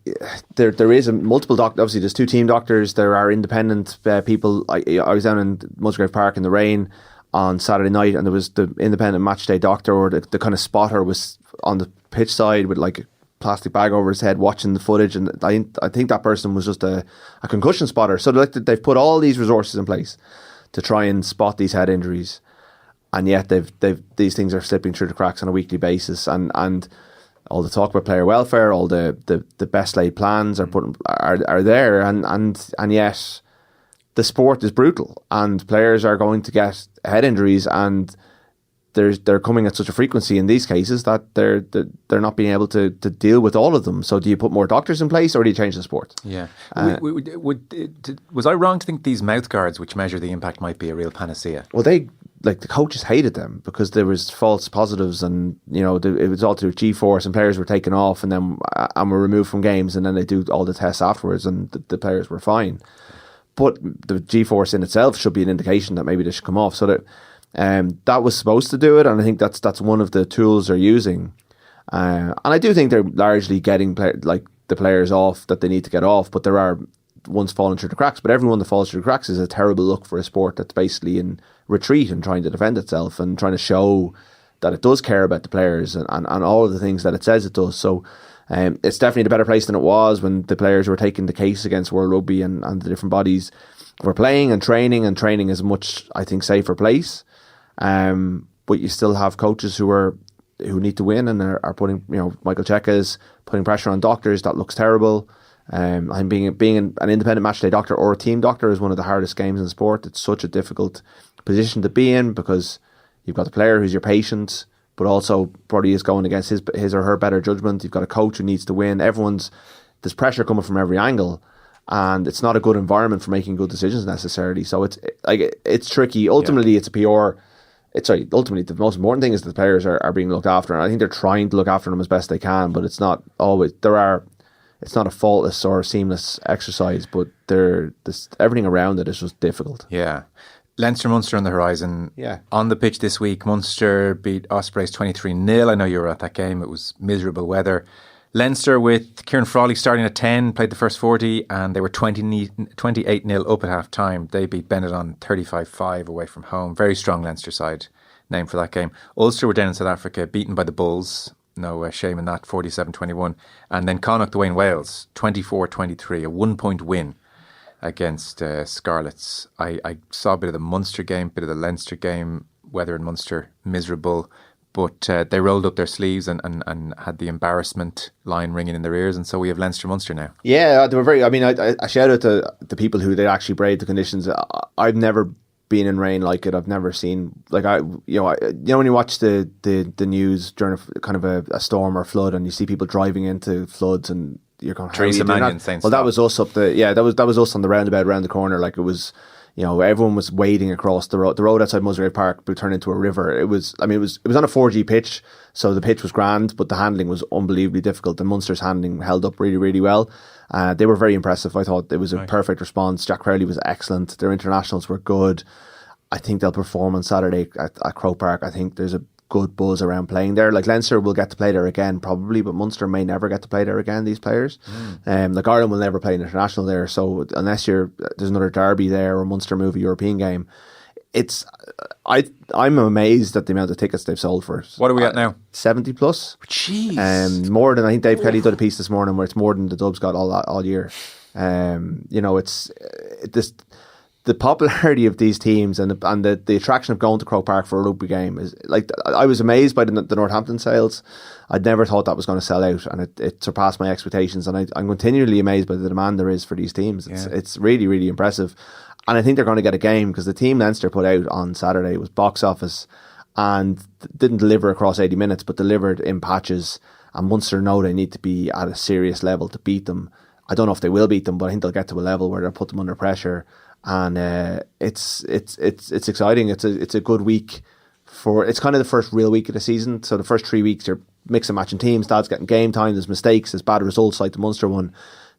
there is multiple doctors. Obviously, there's 2 team doctors. There are independent people. I was down in Musgrave Park in the rain on Saturday night, and there was the independent matchday doctor, or the kind of spotter, was on the pitch side with like a plastic bag over his head watching the footage, and I think that person was just a concussion spotter. So they've put all these resources in place to try and spot these head injuries, and yet these things are slipping through the cracks on a weekly basis, and all the talk about player welfare, all the best laid plans are there, and yet the sport is brutal, and players are going to get head injuries, and they're coming at such a frequency in these cases that they're not being able to deal with all of them. So do you put more doctors in place, or do you change the sport? Yeah. Was I wrong to think these mouth guards, which measure the impact, might be a real panacea? Well, the coaches hated them because there was false positives, and it was all to do with G-force, and players were taken off and were removed from games, and then they do all the tests afterwards, and the players were fine. But the G-force in itself should be an indication that maybe they should come off. So that was supposed to do it, and I think that's one of the tools they're using. And I do think they're largely getting the players off that they need to get off, but there are ones falling through the cracks. But everyone that falls through the cracks is a terrible look for a sport that's basically in retreat and trying to defend itself and trying to show that it does care about the players and all of the things that it says it does. So it's definitely a better place than it was when the players were taking the case against World Rugby and the different bodies were playing, and training is a much, I think, safer place. But you still have coaches who need to win and are putting, Michael Cheika is putting pressure on doctors. That looks terrible. Being an independent matchday doctor or a team doctor is one of the hardest games in the sport. It's such a difficult position to be in because you've got the player who's your patient, but also probably is going against his or her better judgment. You've got a coach who needs to win. There's pressure coming from every angle, and it's not a good environment for making good decisions necessarily. So it's tricky. Ultimately, ultimately the most important thing is that the players are being looked after, and I think they're trying to look after them as best they can, but it's not always. It's not a faultless or seamless exercise, but everything around it is just difficult. Yeah. Leinster-Munster on the horizon. Yeah. On the pitch this week, Munster beat Ospreys 23-0. I know you were at that game. It was miserable weather. Leinster with Kieran Frawley starting at 10, played the first 40, and they were 28-0 up at half-time. They beat Benetton 35-5 away from home. Very strong Leinster side name for that game. Ulster were down in South Africa, beaten by the Bulls. No shame in that, 47-21. And then Connacht away in Wales, 24-23, a 1-point win against Scarlets. I saw a bit of the Munster game, bit of the Leinster game. Weather in Munster, miserable. But they rolled up their sleeves and had the embarrassment line ringing in their ears. And so we have Leinster-Munster now. Yeah, they were very... I mean, I shout out to the people who they actually braved the conditions. I've never been in rain like it. I've never seen... Like, when you watch the news during kind of a storm or flood and you see people driving into floods and you're going... Theresa Mannion saying well, that was us up the... Yeah, that was us on the roundabout around the corner. Like, it was... everyone was wading across the road. The road outside Musgrave Park turned into a river. It was on a 4G pitch, so the pitch was grand, but the handling was unbelievably difficult. And Munster's handling held up really, really well. They were very impressive. I thought it was a perfect response. Jack Crowley was excellent. Their internationals were good. I think they'll perform on Saturday at Croke Park. I think there's a good buzz around playing there. Like, Leinster will get to play there again probably, but Munster may never get to play there again, these players. Like, Ireland will never play an international there, so unless there's another derby there or Munster move a European game, I'm amazed at the amount of tickets they've sold for it. What are we at now? 70 plus. Jeez. More than, I think Dave Kelly did a piece this morning where it's more than the Dubs got all year. The popularity of these teams and the attraction of going to Croke Park for a rugby game is like, I was amazed by the Northampton sales. I'd never thought that was going to sell out, and it surpassed my expectations. And I'm continually amazed by the demand there is for these teams. It's really, really impressive. And I think they're going to get a game, because the team Leinster put out on Saturday was box office and didn't deliver across 80 minutes, but delivered in patches. And Munster know they need to be at a serious level to beat them. I don't know if they will beat them, but I think they'll get to a level where they'll put them under pressure. And it's exciting. It's a good week it's kind of the first real week of the season. So the first 3 weeks are mix and matching teams. Dad's getting game time. There's mistakes. There's bad results like the Munster one.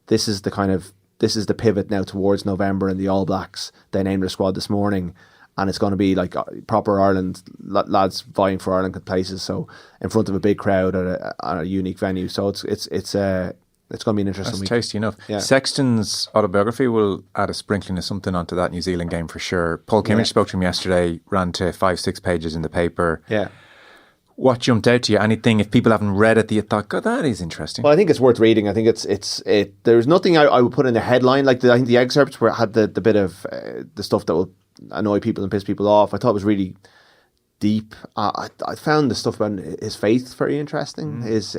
This is the pivot now towards November and the All Blacks. They named their squad this morning, and it's going to be like proper Ireland lads vying for Ireland places. So in front of a big crowd at a unique venue. So it's going to be an interesting week. That's tasty enough. Yeah. Sexton's autobiography will add a sprinkling of something onto that New Zealand game for sure. Paul Kimmage spoke to him yesterday, ran to 5-6 pages in the paper. Yeah. What jumped out to you? Anything, if people haven't read it, that you thought, God, that is interesting? Well, I think it's worth reading. I think there's nothing I would put in the headline. Like, I think the excerpts had the bit of the stuff that will annoy people and piss people off. I thought it was really deep. I found the stuff about his faith very interesting. His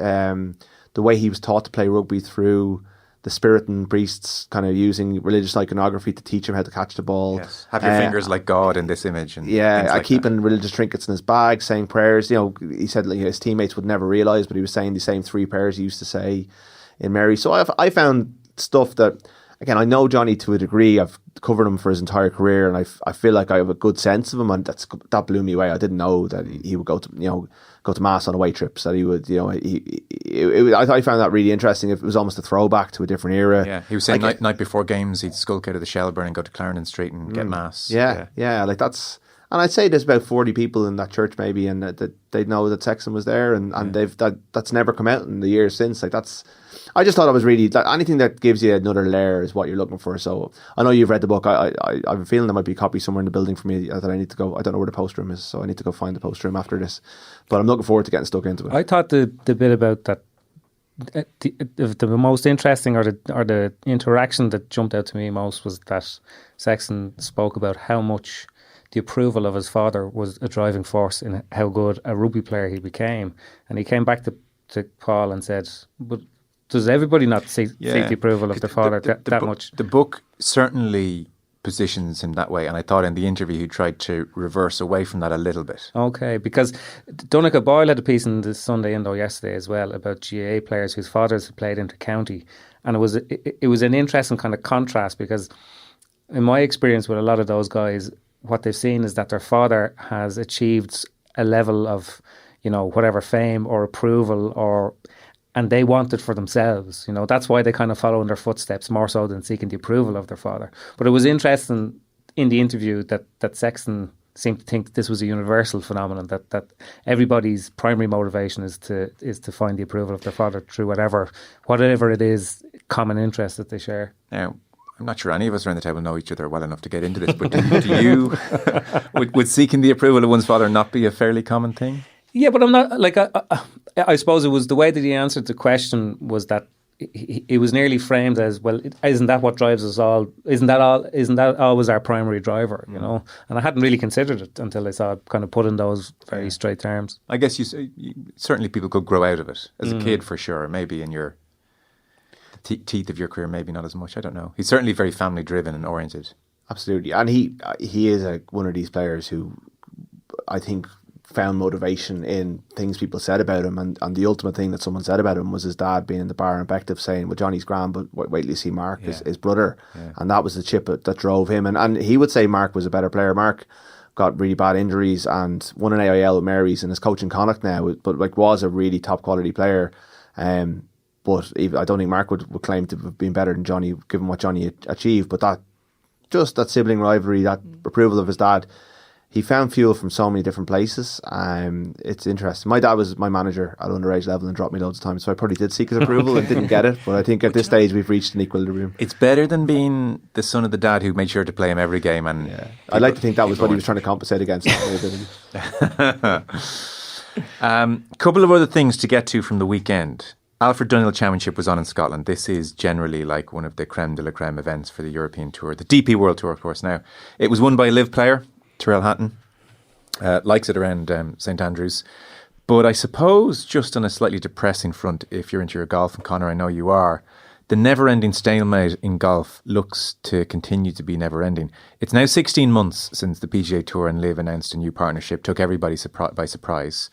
the way he was taught to play rugby through the Spiritan priests kind of using religious iconography to teach him how to catch the ball. Yes. Have your fingers like God in this image. And keeping religious trinkets in his bag, saying prayers. He said like, his teammates would never realise, but he was saying the same 3 prayers he used to say in Mary. So I found stuff that, again, I know Johnny to a degree. I've covered him for his entire career, and I feel like I have a good sense of him, and that blew me away. I didn't know that he would go to mass on away trips. That he would, I found that really interesting. It was almost a throwback to a different era. Yeah, he was saying night before games he'd skulk out of the Shelburne and go to Clarendon Street and get mass. Yeah, like that's. And I'd say there's about 40 people in that church maybe, and that they know that Sexton was there, and that's never come out in the years since. Like, that's. I just thought it was really anything that gives you another layer is what you're looking for. So I know you've read the book. I have a feeling there might be a copy somewhere in the building for me that I need to go. I don't know where the post room is, so I need to go find the post room after this. But I'm looking forward to getting stuck into it. I thought the bit about that, the most interesting or the interaction that jumped out to me most was that Sexton spoke about how much the approval of his father was a driving force in how good a rugby player he became. And he came back to Paul and said, but does everybody not seek the approval of their father that much? The book certainly positions him that way, and I thought in the interview he tried to reverse away from that a little bit. Okay, because Donncha Boyle had a piece in the Sunday Indo yesterday as well about GAA players whose fathers had played inter-county, and it was an interesting kind of contrast, because in my experience with a lot of those guys, what they've seen is that their father has achieved a level of, whatever fame or approval and they want it for themselves. That's why they kind of follow in their footsteps more so than seeking the approval of their father. But it was interesting in the interview that Sexton seemed to think this was a universal phenomenon, that everybody's primary motivation is to find the approval of their father through whatever it is, common interest that they share. Now, I'm not sure any of us around the table know each other well enough to get into this, but do you would seeking the approval of one's father not be a fairly common thing? Yeah, but I'm not like I suppose it was the way that he answered the question was that it was nearly framed as, well, isn't that what drives us all? Isn't that always our primary driver? You know, and I hadn't really considered it until I saw it kind of put in those very straight terms. I guess you certainly people could grow out of it as a kid for sure. Maybe in your teeth of your career, maybe not as much. I don't know. He's certainly very family driven and oriented. Absolutely, and he is one of these players who I think found motivation in things people said about him, and the ultimate thing that someone said about him was his dad being in the bar in Bective saying, well, Johnny's grand, but wait till you see Mark, his brother. And that was the chip that drove him, and he would say Mark was a better player. Mark got really bad injuries and won an AIL with Mary's and is coaching Connacht now, but was a really top quality player. But I don't think Mark would claim to have been better than Johnny given what Johnny achieved, but that sibling rivalry, that approval of his dad, he found fuel from so many different places. It's interesting. My dad was my manager at underage level and dropped me loads of times, so I probably did seek his approval and didn't get it. But I think at this stage we've reached an equilibrium. It's better than being the son of the dad who made sure to play him every game. And I'd like to think that was what he was trying to compensate against. Couple of other things to get to from the weekend. Alfred Dunhill Championship was on in Scotland. This is generally like one of the creme de la creme events for the European Tour. The DP World Tour, of course, now. It was won by a live player, Tyrrell Hatton. Likes it around St Andrews. But I suppose just on a slightly depressing front, if you're into your golf, and Conor, I know you are, the never-ending stalemate in golf looks to continue to be never-ending. It's now 16 months since the PGA Tour and LIV announced a new partnership, took everybody by surprise.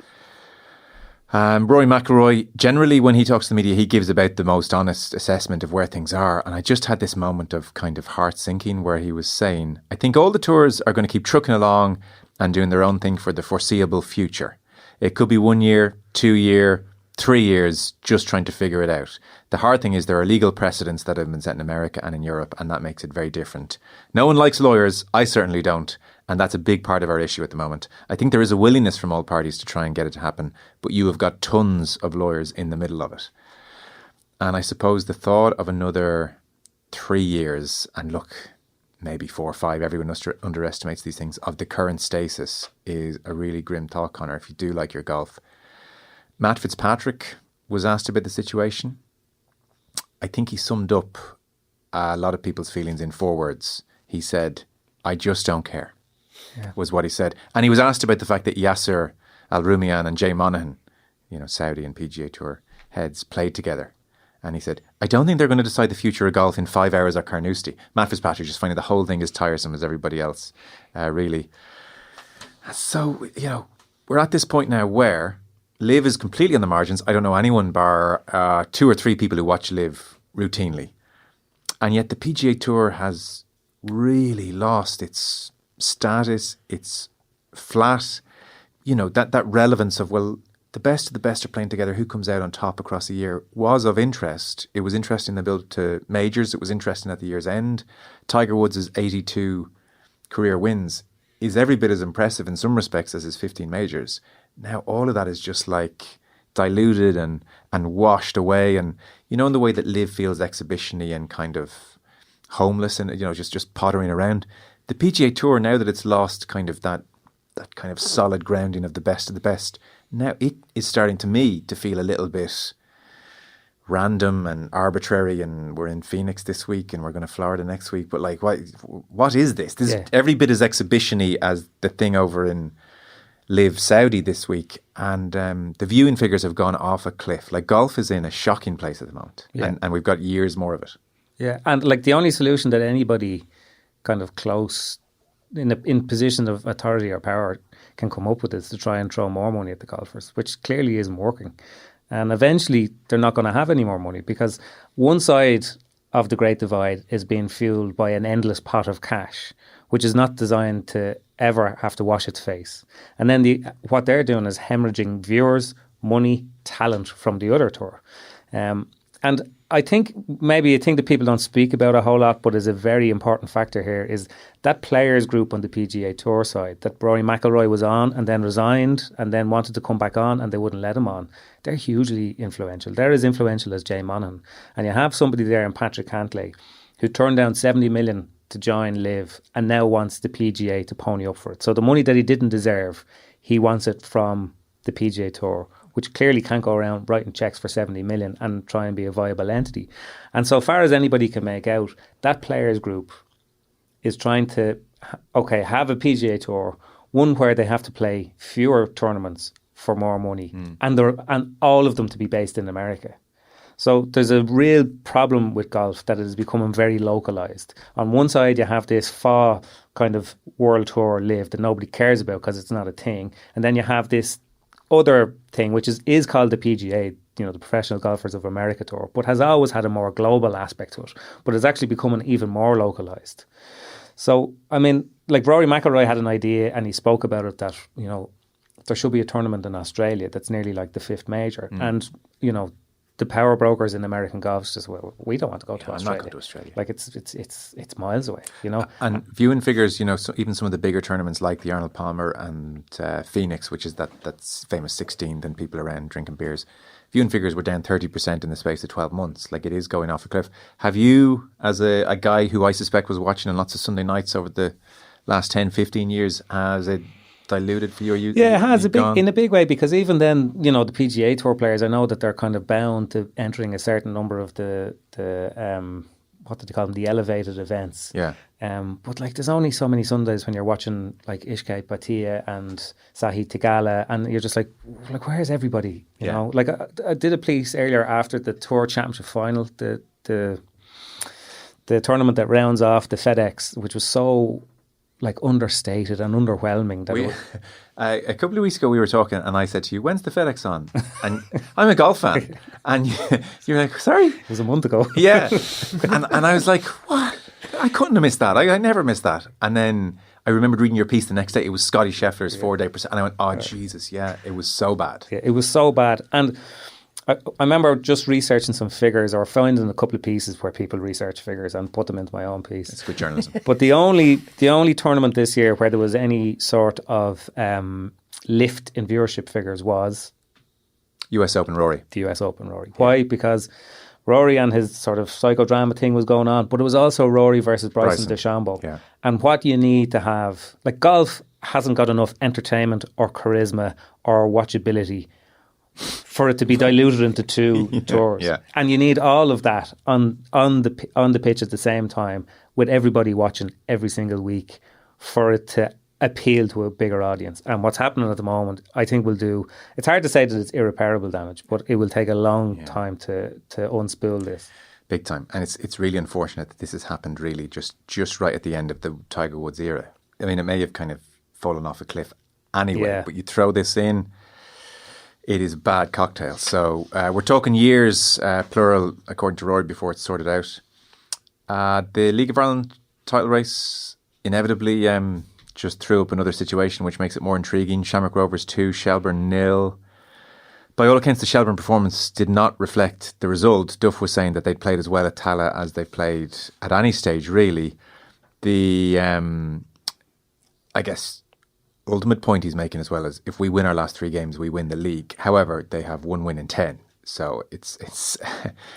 Rory McIlroy, generally when he talks to the media, he gives about the most honest assessment of where things are. And I just had this moment of kind of heart sinking where he was saying, I think all the tours are going to keep trucking along and doing their own thing for the foreseeable future. It could be 1 year, 2 year, 3 years, just trying to figure it out. The hard thing is there are legal precedents that have been set in America and in Europe, and that makes it very different. No one likes lawyers. I certainly don't. And that's a big part of our issue at the moment. I think there is a willingness from all parties to try and get it to happen, but you have got tons of lawyers in the middle of it. And I suppose the thought of another 3 years, and look, maybe 4 or 5, everyone underestimates these things, of the current stasis is a really grim thought, Conor, if you do like your golf. Matt Fitzpatrick was asked about the situation. I think he summed up a lot of people's feelings in 4 words. He said, I just don't care. Was what he said. And he was asked about the fact that Yasser Al-Rumayyan and Jay Monahan, Saudi and PGA Tour heads, played together. And he said, I don't think they're going to decide the future of golf in 5 hours at Carnoustie. Matt Fitzpatrick just finding the whole thing as tiresome as everybody else, really. So, we're at this point now where LIV is completely on the margins. I don't know anyone bar 2 or 3 people who watch LIV routinely. And yet the PGA Tour has really lost its status, it's flat, that relevance of, well, the best of the best are playing together, who comes out on top across a year was of interest. It was interesting in the build to majors, it was interesting at the year's end. Tiger Woods' 82 career wins is every bit as impressive in some respects as his 15 majors. Now all of that is just like diluted and washed away, and in the way that LIV feels exhibition-y and kind of homeless and just pottering around. The PGA Tour, now that it's lost kind of that kind of solid grounding of the best, now it is starting to me to feel a little bit random and arbitrary. And we're in Phoenix this week and we're going to Florida next week. But like, what is this? This is every bit as exhibition-y as the thing over in LIV Saudi this week. And the viewing figures have gone off a cliff. Like, golf is in a shocking place at the moment. Yeah. And we've got years more of it. Yeah, and like the only solution that anybody kind of close in position of authority or power can come up with is to try and throw more money at the golfers, which clearly isn't working. And eventually they're not going to have any more money because one side of the Great Divide is being fueled by an endless pot of cash, which is not designed to ever have to wash its face. And then what they're doing is hemorrhaging viewers, money, talent from the other tour. And I think maybe a thing that people don't speak about a whole lot, but is a very important factor here, is that players group on the PGA Tour side that Rory McIlroy was on and then resigned and then wanted to come back on and they wouldn't let him on. They're hugely influential. They're as influential as Jay Monahan. And you have somebody there in Patrick Cantlay who turned down 70 million to join Live and now wants the PGA to pony up for it. So the money that he didn't deserve, he wants it from the PGA Tour, which clearly can't go around writing checks for 70 million and try and be a viable entity. And so far as anybody can make out, that players group is trying to, have a PGA Tour, one where they have to play fewer tournaments for more money, and all of them to be based in America. So there's a real problem with golf that it is becoming very localised. On one side, you have this far kind of world tour Live that nobody cares about because it's not a thing. And then you have this other thing, which is called the PGA, the Professional Golfers of America Tour, but has always had a more global aspect to it, but it's actually becoming even more localised. So, I mean, like Rory McIlroy had an idea and he spoke about it that, there should be a tournament in Australia that's nearly like the fifth major. And, the power brokers in American golf just, well, we don't want to go to Australia. I'm not going to Australia. Like it's miles away, And viewing figures, so even some of the bigger tournaments like the Arnold Palmer and Phoenix, which is that's famous 16th and people around drinking beers. Viewing figures were down 30% in the space of 12 months. Like, it is going off a cliff. Have you, as a guy who I suspect was watching on lots of Sunday nights over the last 10, 15 years, has it diluted for you? Yeah, it has in a big way, because even then, the PGA Tour players, I know that they're kind of bound to entering a certain number of the what did they call them, the elevated events. Yeah. But like, there's only so many Sundays when you're watching like Ishkai Bhatia and Sahi Tigala, and you're just like where's everybody? You know, like I did a piece earlier after the Tour Championship final, the tournament that rounds off the FedEx, which was so like understated and underwhelming. A couple of weeks ago we were talking and I said to you, when's the FedEx on? And I'm a golf fan. And you were like, sorry? It was a month ago. Yeah. and I was like, what? I couldn't have missed that. I never missed that. And then I remembered reading your piece the next day. It was Scotty Scheffler's 4-day percent. And I went, oh, Jesus, yeah, it was so bad. Yeah, it was so bad. And I remember just researching some figures, or finding a couple of pieces where people research figures and put them into my own piece. It's good journalism. But the only tournament this year where there was any sort of lift in viewership figures was US Open Rory. The US Open Rory. Why? Because Rory and his sort of psychodrama thing was going on, but it was also Rory versus Bryson DeChambeau. Yeah. And what you need to have, like, golf hasn't got enough entertainment or charisma or watchability for it to be diluted into two tours. Yeah. And you need all of that on the pitch at the same time, with everybody watching every single week, for it to appeal to a bigger audience. And what's happening at the moment, I think, will do, it's hard to say that it's irreparable damage, but it will take a long time to unspool this. Big time. And it's really unfortunate that this has happened really just right at the end of the Tiger Woods era. I mean, it may have kind of fallen off a cliff anyway, but you throw this in, it is a bad cocktail. So we're talking years, plural, according to Rory, before it's sorted out. The League of Ireland title race inevitably just threw up another situation which makes it more intriguing. Shamrock Rovers 2, Shelbourne 0. By all accounts, the Shelbourne performance did not reflect the result. Duff was saying that they'd played as well at Tala as they played at any stage, really. The, I guess, ultimate point he's making as well is, if we win our last 3 games, we win the league. However, they have 1 win in 10. So it's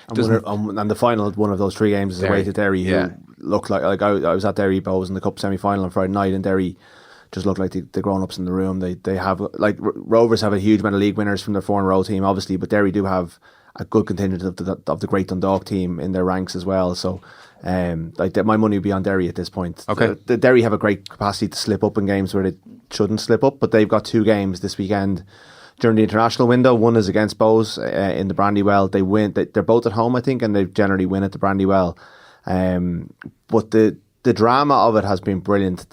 and the final one of those 3 games is away to Derry, who looked like I was at Derry Bows in the Cup semi-final on Friday night, and Derry just looked like the grown-ups in the room. They have, like, Rovers have a huge amount of league winners from their 4-in-a-row team, obviously, but Derry do have a good contingent of the great Dundalk team in their ranks as well. So my money would be on Derry at this point. Okay. The Derry have a great capacity to slip up in games where they shouldn't slip up, but they've got 2 games this weekend during the international window. One is against Bows in the Brandywell. They win. They're both at home, I think, and they generally win at the Brandywell. But the drama of it has been brilliant.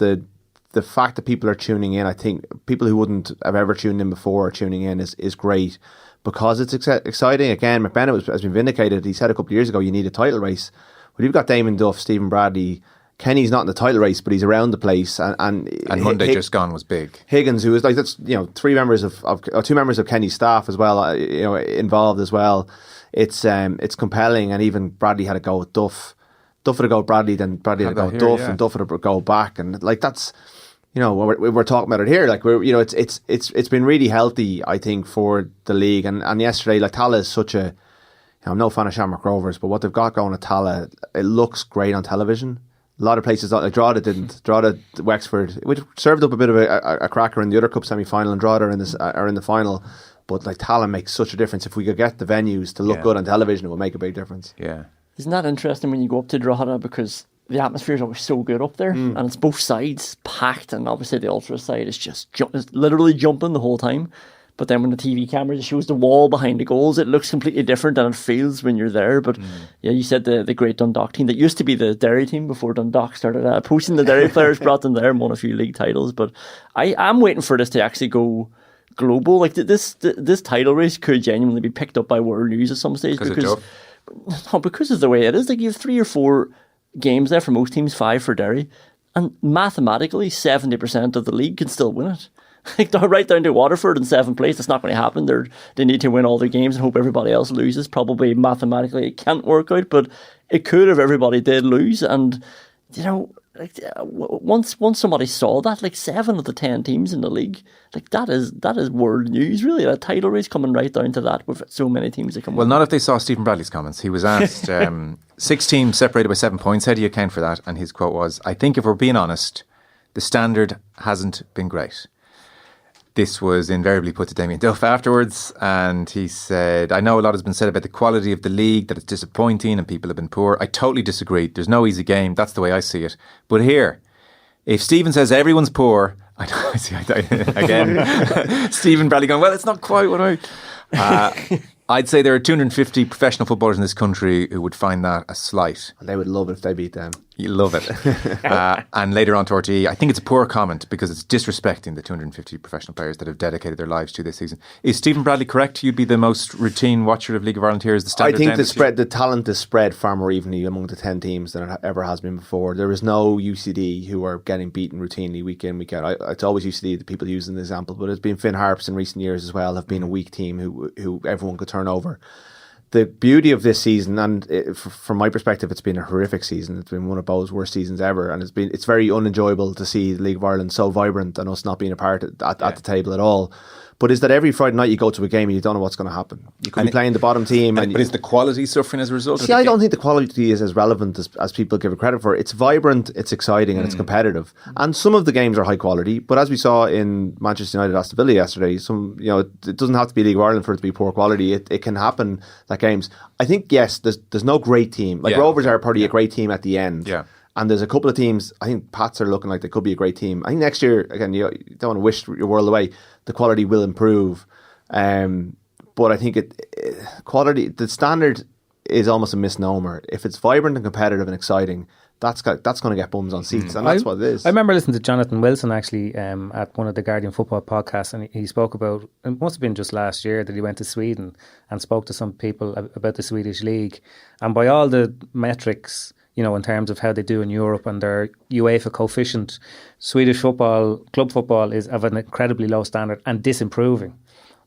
The fact that people are tuning in, I think people who wouldn't have ever tuned in before are tuning in is great, because it's exciting. Again, McBennett has been vindicated. He said a couple of years ago, you need a title race. Well, you've got Damon Duff, Stephen Bradley, Kenny's not in the title race, but he's around the place. And Monday just gone was big. Higgins, who was like, that's, you know, two members of Kenny's staff as well, you know, involved as well. It's compelling. And even Bradley had a go at Duff. Duff had a go at Bradley, then Bradley had a go at Duff, and Duff had a go back. And like, that's, you know, we're talking about it here. Like, we're, you know, it's been really healthy, I think, for the league. And yesterday, like, Tala is such a, you know, I'm no fan of Shamrock Rovers, but what they've got going at Tala, it looks great on television. A lot of places, like Drogheda didn't. Drogheda, Wexford, which served up a bit of a cracker in the other cup semi-final, and Drogheda are in the final. But like, Tala makes such a difference. If we could get the venues to look good on television, it would make a big difference. Yeah. Isn't that interesting when you go up to Drogheda, because the atmosphere is always so good up there, and it's both sides packed, and obviously the ultra side is just it's literally jumping the whole time. But then when the TV camera shows the wall behind the goals, it looks completely different than it feels when you're there. But yeah, you said the great Dundalk team that used to be the Derry team before Dundalk started poaching the Derry players, brought them there and won a few league titles. But I'm waiting for this to actually go global. Like, this title race could genuinely be picked up by world news at some stage, because of the way it is. Like, you have 3 or 4 games there for most teams, 5 for Derry, and mathematically 70% of the league can still win it. Like, they're right down to Waterford in 7th place. It's not going to happen. They need to win all their games and hope everybody else loses. Probably mathematically it can't work out, but it could if everybody did lose. And, you know, like, once somebody saw that, like, 7 of the 10 teams in the league, like, that is world news, really. A title race coming right down to that with so many teams that come. Well, not if they saw Stephen Bradley's comments. He was asked, 6 teams separated by 7 points. How do you account for that? And his quote was, "I think if we're being honest, the standard hasn't been great." This was invariably put to Damien Duff afterwards, and he said, "I know a lot has been said about the quality of the league, that it's disappointing and people have been poor. I totally disagree. There's no easy game. That's the way I see it. But here, if Stephen says everyone's poor," again, Stephen Bradley going, "Well, it's not quite what I'd say there are 250 professional footballers in this country who would find that a slight." They would love it if they beat them. You love it. And later on to RTE, "I think it's a poor comment because it's disrespecting the 250 professional players that have dedicated their lives to this season." Is Stephen Bradley correct? You'd be the most routine watcher of League of Ireland here. Is the standard? I think the talent is spread far more evenly among the 10 teams than it ever has been before. There is no UCD who are getting beaten routinely week in, week out. It's always UCD, the people using the example, but it's been Finn Harps in recent years as well, have been a weak team who everyone could turn over. The beauty of this season, and from my perspective, it's been a horrific season. It's been one of Bo's worst seasons ever, and it's very unenjoyable to see the League of Ireland so vibrant and us not being a part at the table at all. But is that every Friday night you go to a game and you don't know what's going to happen? You could be playing the bottom team. But is the quality suffering as a result? See, I don't think the quality is as relevant as people give it credit for. It's vibrant, it's exciting, and it's competitive. And some of the games are high quality. But as we saw in Manchester United Aston Villa yesterday, it doesn't have to be League of Ireland for it to be poor quality. It can happen that games. I think, yes, there's no great team. Like, Rovers are probably a great team at the end. Yeah. And there's a couple of teams, I think Pats are looking like they could be a great team. I think next year, again, you don't want to wish your world away, the quality will improve. But I think the standard is almost a misnomer. If it's vibrant and competitive and exciting, that's going to get bums on seats, and that's what it is. I remember listening to Jonathan Wilson actually at one of the Guardian football podcasts, and he spoke about, it must have been just last year, that he went to Sweden and spoke to some people about the Swedish league, and by all the metrics, you know, in terms of how they do in Europe and their UEFA coefficient, Swedish football, club football, is of an incredibly low standard and disimproving.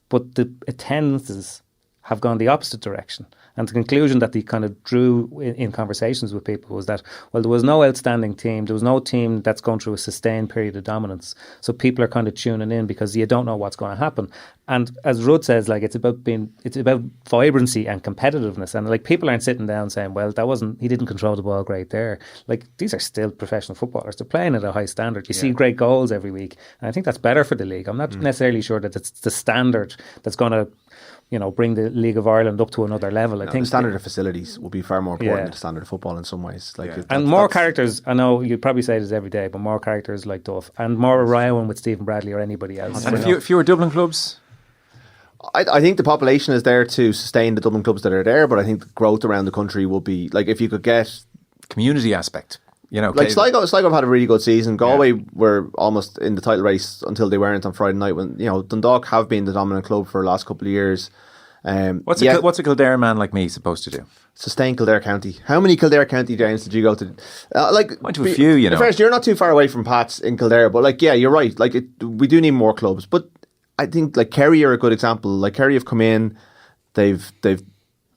But the attendances have gone the opposite direction. And the conclusion that they kind of drew in conversations with people was that, well, there was no outstanding team. There was no team that's going through a sustained period of dominance. So people are kind of tuning in because you don't know what's going to happen. And as Rudd says, like, it's about vibrancy and competitiveness. And like, people aren't sitting down saying, well, he didn't control the ball great there. Like, these are still professional footballers. They're playing at a high standard. You see great goals every week. And I think that's better for the league. I'm not necessarily sure that it's the standard that's going to, you know, bring the League of Ireland up to another level. I think the standard of facilities will be far more important than the standard of football in some ways. Like, and more characters. I know you'd probably say this every day, but more characters like Duff and more Ryan with Stephen Bradley or anybody else. And fewer Dublin clubs. I think the population is there to sustain the Dublin clubs that are there, but I think the growth around the country will be, like, if you could get community aspect. You know, like Sligo have had a really good season. Galway were almost in the title race until they weren't on Friday night. When, you know, Dundalk have been the dominant club for the last couple of years. What's a Kildare man like me supposed to do? Sustain Kildare County. How many Kildare County games did you go to? Went to a few, you know. First, you're not too far away from Pat's in Kildare, but like, yeah, you're right. Like, we do need more clubs. But I think like Kerry are a good example. Like Kerry have come in, they've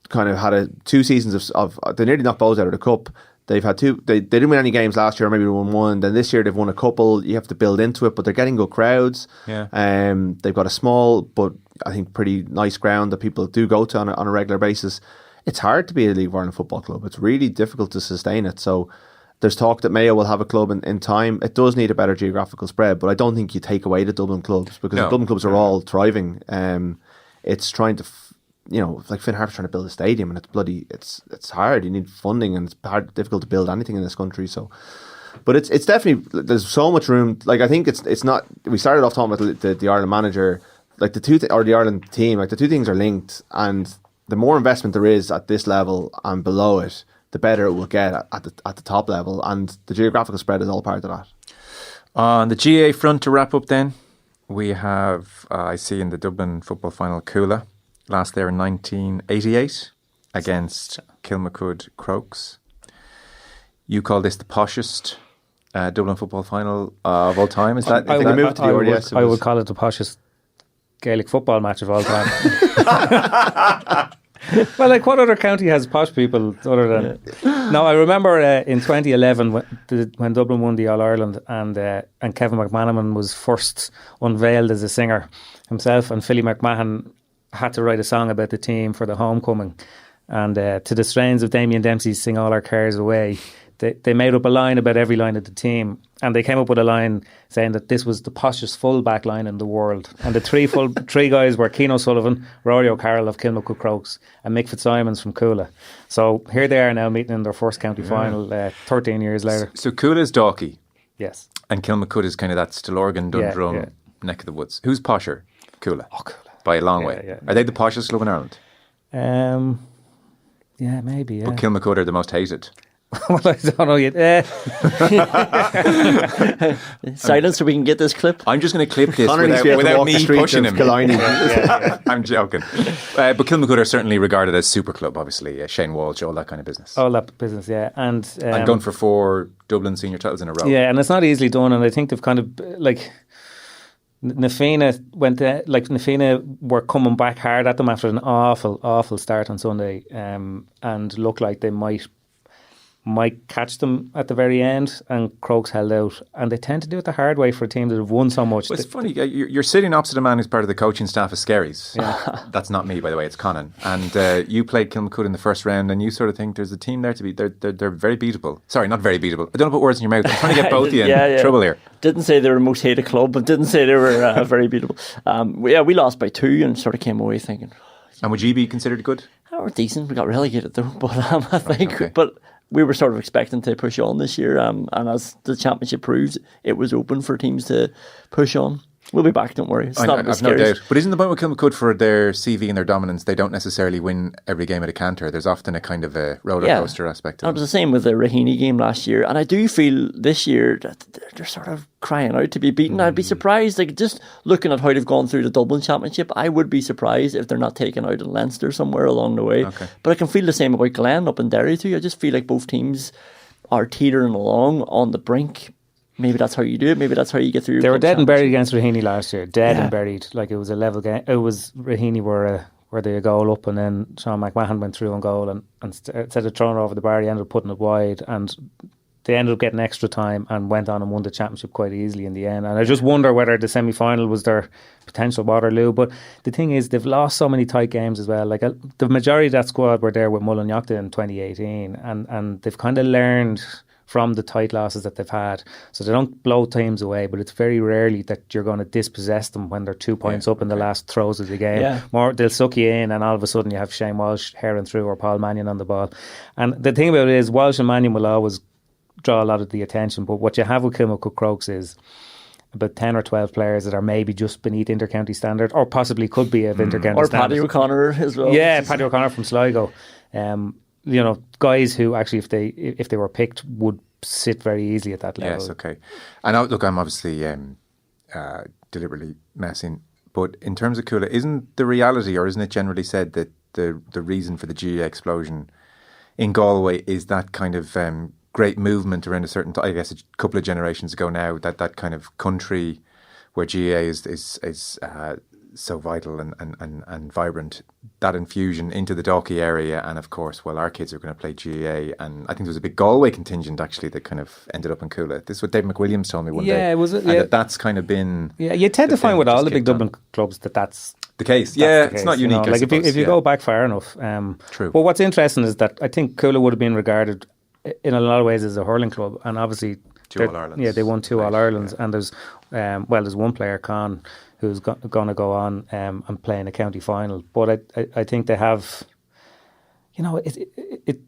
kind of had 2 seasons of they nearly knocked Bows out of the cup. They've had 2. They didn't win any games last year, or maybe they won 1. Then this year they've won a couple. You have to build into it, but they're getting good crowds. Yeah. They've got a small but I think pretty nice ground that people do go to on a regular basis. It's hard to be a League of Ireland football club. It's really difficult to sustain it. So there's talk that Mayo will have a club in time. It does need a better geographical spread, but I don't think you take away the Dublin clubs because the Dublin clubs are all thriving. It's trying to, like Finn Harp's trying to build a stadium, and it's hard. You need funding, and it's difficult to build anything in this country. So, but it's definitely, there's so much room. Like I think it's not. We started off talking about the Ireland manager, like the Ireland team. Like the two things are linked, and the more investment there is at this level and below it, the better it will get at the top level, and the geographical spread is all part of that. On the GAA front, to wrap up then, we have, I see in the Dublin football final, Coola, last there in 1988 against Kilmacud Crokes. You call this the poshest Dublin football final of all time? Is that? I would call it the poshest Gaelic football match of all time. Well, like what other county has posh people other than? No, I remember in 2011 when Dublin won the All Ireland and Kevin McManaman was first unveiled as a singer himself, and Philly McMahon had to write a song about the team for the homecoming, and to the strains of Damien Dempsey's "Sing All Our Cares Away." They made up a line about every line of the team, and they came up with a line saying that this was the poshest full back line in the world. And the three guys were Cian O'Sullivan, Rúaidhrí O'Connor of Kilmacud Crokes, and Mick Fitzsimons from Coola. So here they are now meeting in their first county final 13 years later. So Coola is Dalkey. Yes. And Kilmacud is kind of that Stillorgan, Dundrum neck of the woods. Who's posher? Coola. Oh, Coola. By a long way. Yeah. Are they the poshest club in Ireland? Yeah, maybe, yeah. But Kilmacud are the most hated. Well, I don't know yet. Silence so we can get this clip. I'm just going to clip this Conor needs to be able to without walk the me streets pushing of him. Killiney. I'm joking. But Kilmacud are certainly regarded as super club, obviously. Shane Walsh, all that kind of business. All that business, yeah. And done for 4 Dublin senior titles in a row. Yeah, and it's not easily done, and I think they've kind of, like, Nafina were coming back hard at them after an awful start on Sunday, and looked like they might catch them at the very end, and Crokes held out, and they tend to do it the hard way for a team that have won so much. Well, it's funny, you're sitting opposite a man who's part of the coaching staff of Skerries. Yeah. That's not me, by the way, it's Conán. And you played Kilmacud in the first round, and you sort of think there's a team there to be, they're very beatable. Sorry, not very beatable. I don't know, put words in your mouth. I'm trying to get both of you in trouble here. Didn't say they were the most hated club, but didn't say they were very beatable. We lost by 2 and sort of came away thinking. And would you be considered good? We're decent. We got relegated though, but I think, okay. But we were sort of expecting to push on this year, and as the championship proves, it was open for teams to push on. We'll be back, don't worry. I've no doubt. But isn't the point with Kilmacud for their CV and their dominance, they don't necessarily win every game at a canter. There's often a kind of a roller coaster aspect to it. It was the same with the Raheny game last year, and I do feel this year that they're sort of crying out to be beaten. I'd be surprised, like just looking at how they've gone through the Dublin Championship, I would be surprised if they're not taken out in Leinster somewhere along the way. Okay. But I can feel the same about Glen up in Derry too. I just feel like both teams are teetering along on the brink. Maybe that's how you do it. Maybe that's how you get through. They were dead and buried against Raheny last year. Dead and buried. Like it was a level game. It was Raheny were they a goal up, and then Sean McMahon went through on goal, and instead of throwing it over the bar, he ended up putting it wide, and they ended up getting extra time and went on and won the championship quite easily in the end. And I just wonder whether the semi-final was their potential Waterloo. But the thing is, they've lost so many tight games as well. Like the majority of that squad were there with Mullinyochta in 2018, and they've kind of learned from the tight losses that they've had. So they don't blow teams away, but it's very rarely that you're going to dispossess them when they're 2 points up in the last throws of the game. Yeah. They'll suck you in, and all of a sudden you have Shane Walsh herring through or Paul Mannion on the ball. And the thing about it is, Walsh and Mannion will always draw a lot of the attention, but what you have with Kilmacud Crokes is about 10 or 12 players that are maybe just beneath inter-county standard, or possibly could be of inter-county standard. Or Paddy O'Connor as well. Yeah, Paddy O'Connor from Sligo. Guys who actually, if they were picked, would sit very easily at that level. Yes, okay. And look, I'm obviously deliberately messing But in terms of Coola, isn't the reality, or isn't it generally said that the reason for the GAA explosion in Galway is that kind of great movement around a certain, I guess, a couple of generations ago now, that kind of country where GAA is so vital and vibrant, that infusion into the Dalkey area, and of course, well, our kids are going to play GAA, and I think there was a big Galway contingent actually that kind of ended up in Coola. This is what Dave McWilliams told me one day. Yeah, was it? And that's kind of been... Yeah, you tend to find with all the big Dublin clubs that's the case. Yeah, it's not unique. Like if you go back far enough. True. But what's interesting is that I think Coola would have been regarded in a lot of ways as a hurling club, and obviously 2 All-Irelands. Yeah, they won 2 All-Irelands, and there's one player, Conor, who's going to go on and play in a county final. But I think they have,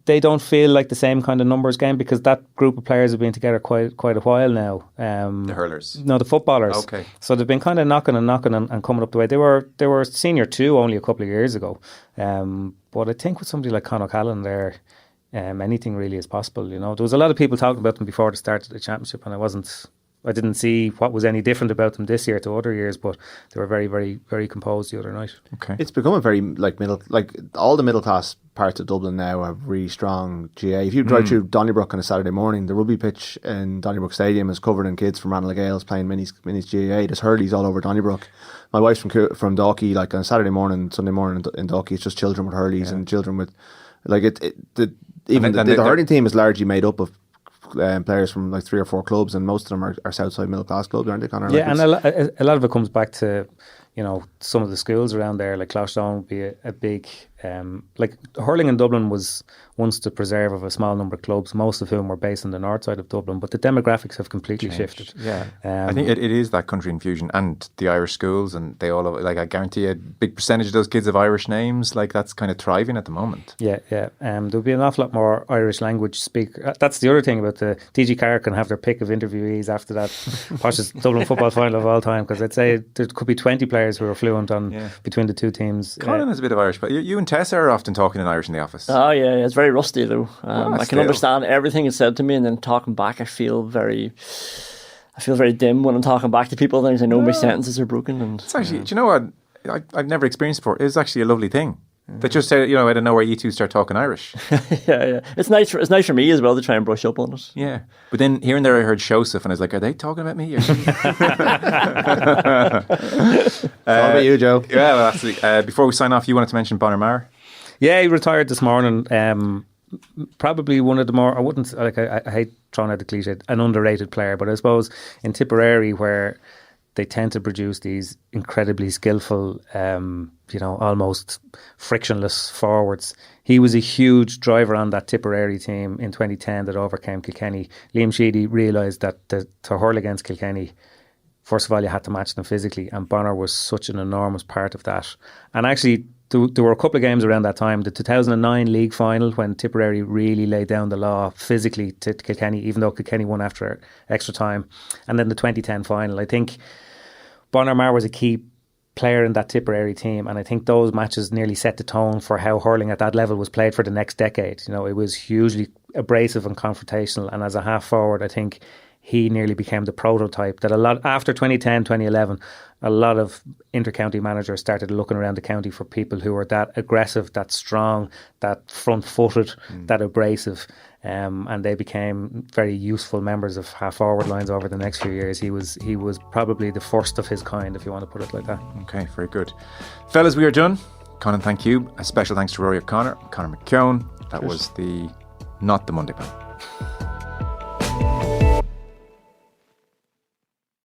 they don't feel like the same kind of numbers game, because that group of players have been together quite a while now. The hurlers? No, the footballers. Okay. So they've been kind of knocking and coming up the way. They were senior 2 only a couple of years ago. But I think with somebody like Conor Callan there, anything really is possible. There was a lot of people talking about them before the start of the championship, and I didn't see what was any different about them this year to other years, but they were very, very, very composed the other night. Okay, it's becoming very all the middle class parts of Dublin now have really strong GAA. If you drive through Donnybrook on a Saturday morning, the rugby pitch in Donnybrook Stadium is covered in kids from Ranelagh Gales playing minis GAA. There's hurleys all over Donnybrook. My wife's from Dalkey. Like on a Saturday morning, Sunday morning in Dalkey, it's just children with hurleys and children with the hurling team is largely made up of players from like 3 or 4 clubs, and most of them are Southside middle class clubs, aren't they, Conor? Yeah, and a lot of it comes back to some of the schools around there, like Cloughstone would be a big like hurling in Dublin was once the preserve of a small number of clubs, most of whom were based on the north side of Dublin, but the demographics have completely shifted. Yeah, I think it is that country infusion and the Irish schools, and they all have, like, I guarantee a big percentage of those kids have Irish names. Like, that's kind of thriving at the moment. Yeah. There'll be an awful lot more Irish language speaker. That's the other thing about the DG Carr can have their pick of interviewees after that poshest Dublin football final of all time, because I'd say there could be 20 players who are fluent on between the two teams. Conán has a bit of Irish, but you and Tessa are often talking in Irish in the office. Oh yeah, it's very rusty though. I can understand everything is said to me, and then talking back, I feel very dim when I'm talking back to people. Then I know my sentences are broken. And it's actually, do you know what? I've never experienced before. It's actually a lovely thing. That just out of nowhere, you two start talking Irish. yeah. It's nice for me as well to try and brush up on it. Yeah, but then here and there I heard Joseph, and I was like, are they talking about me? It's all about you, Joe. Yeah, well, that's before we sign off, you wanted to mention Bonner Maher. Yeah, he retired this morning. Probably one of the more, I hate throwing out the cliche, an underrated player, but I suppose in Tipperary, where they tend to produce these incredibly skillful, almost frictionless forwards. He was a huge driver on that Tipperary team in 2010 that overcame Kilkenny. Liam Sheedy realised that to hurl against Kilkenny, first of all, you had to match them physically, and Bonner was such an enormous part of that. And actually, there were a couple of games around that time. The 2009 league final, when Tipperary really laid down the law physically to Kilkenny, even though Kilkenny won after extra time. And then the 2010 final. I think Bonner Maher was a key player in that Tipperary team, and I think those matches nearly set the tone for how hurling at that level was played for the next decade. It was hugely abrasive and confrontational, and as a half forward, I think he nearly became the prototype that after 2010, 2011, a lot of inter-county managers started looking around the county for people who were that aggressive, that strong, that front-footed, that abrasive, and they became very useful members of half-forward lines over the next few years. He was probably the first of his kind, if you want to put it like that. Okay, very good. Fellas, we are done. Conán, thank you. A special thanks to Rúaidhrí O'Connor, Conor McKeon. That was not the Monday Panel.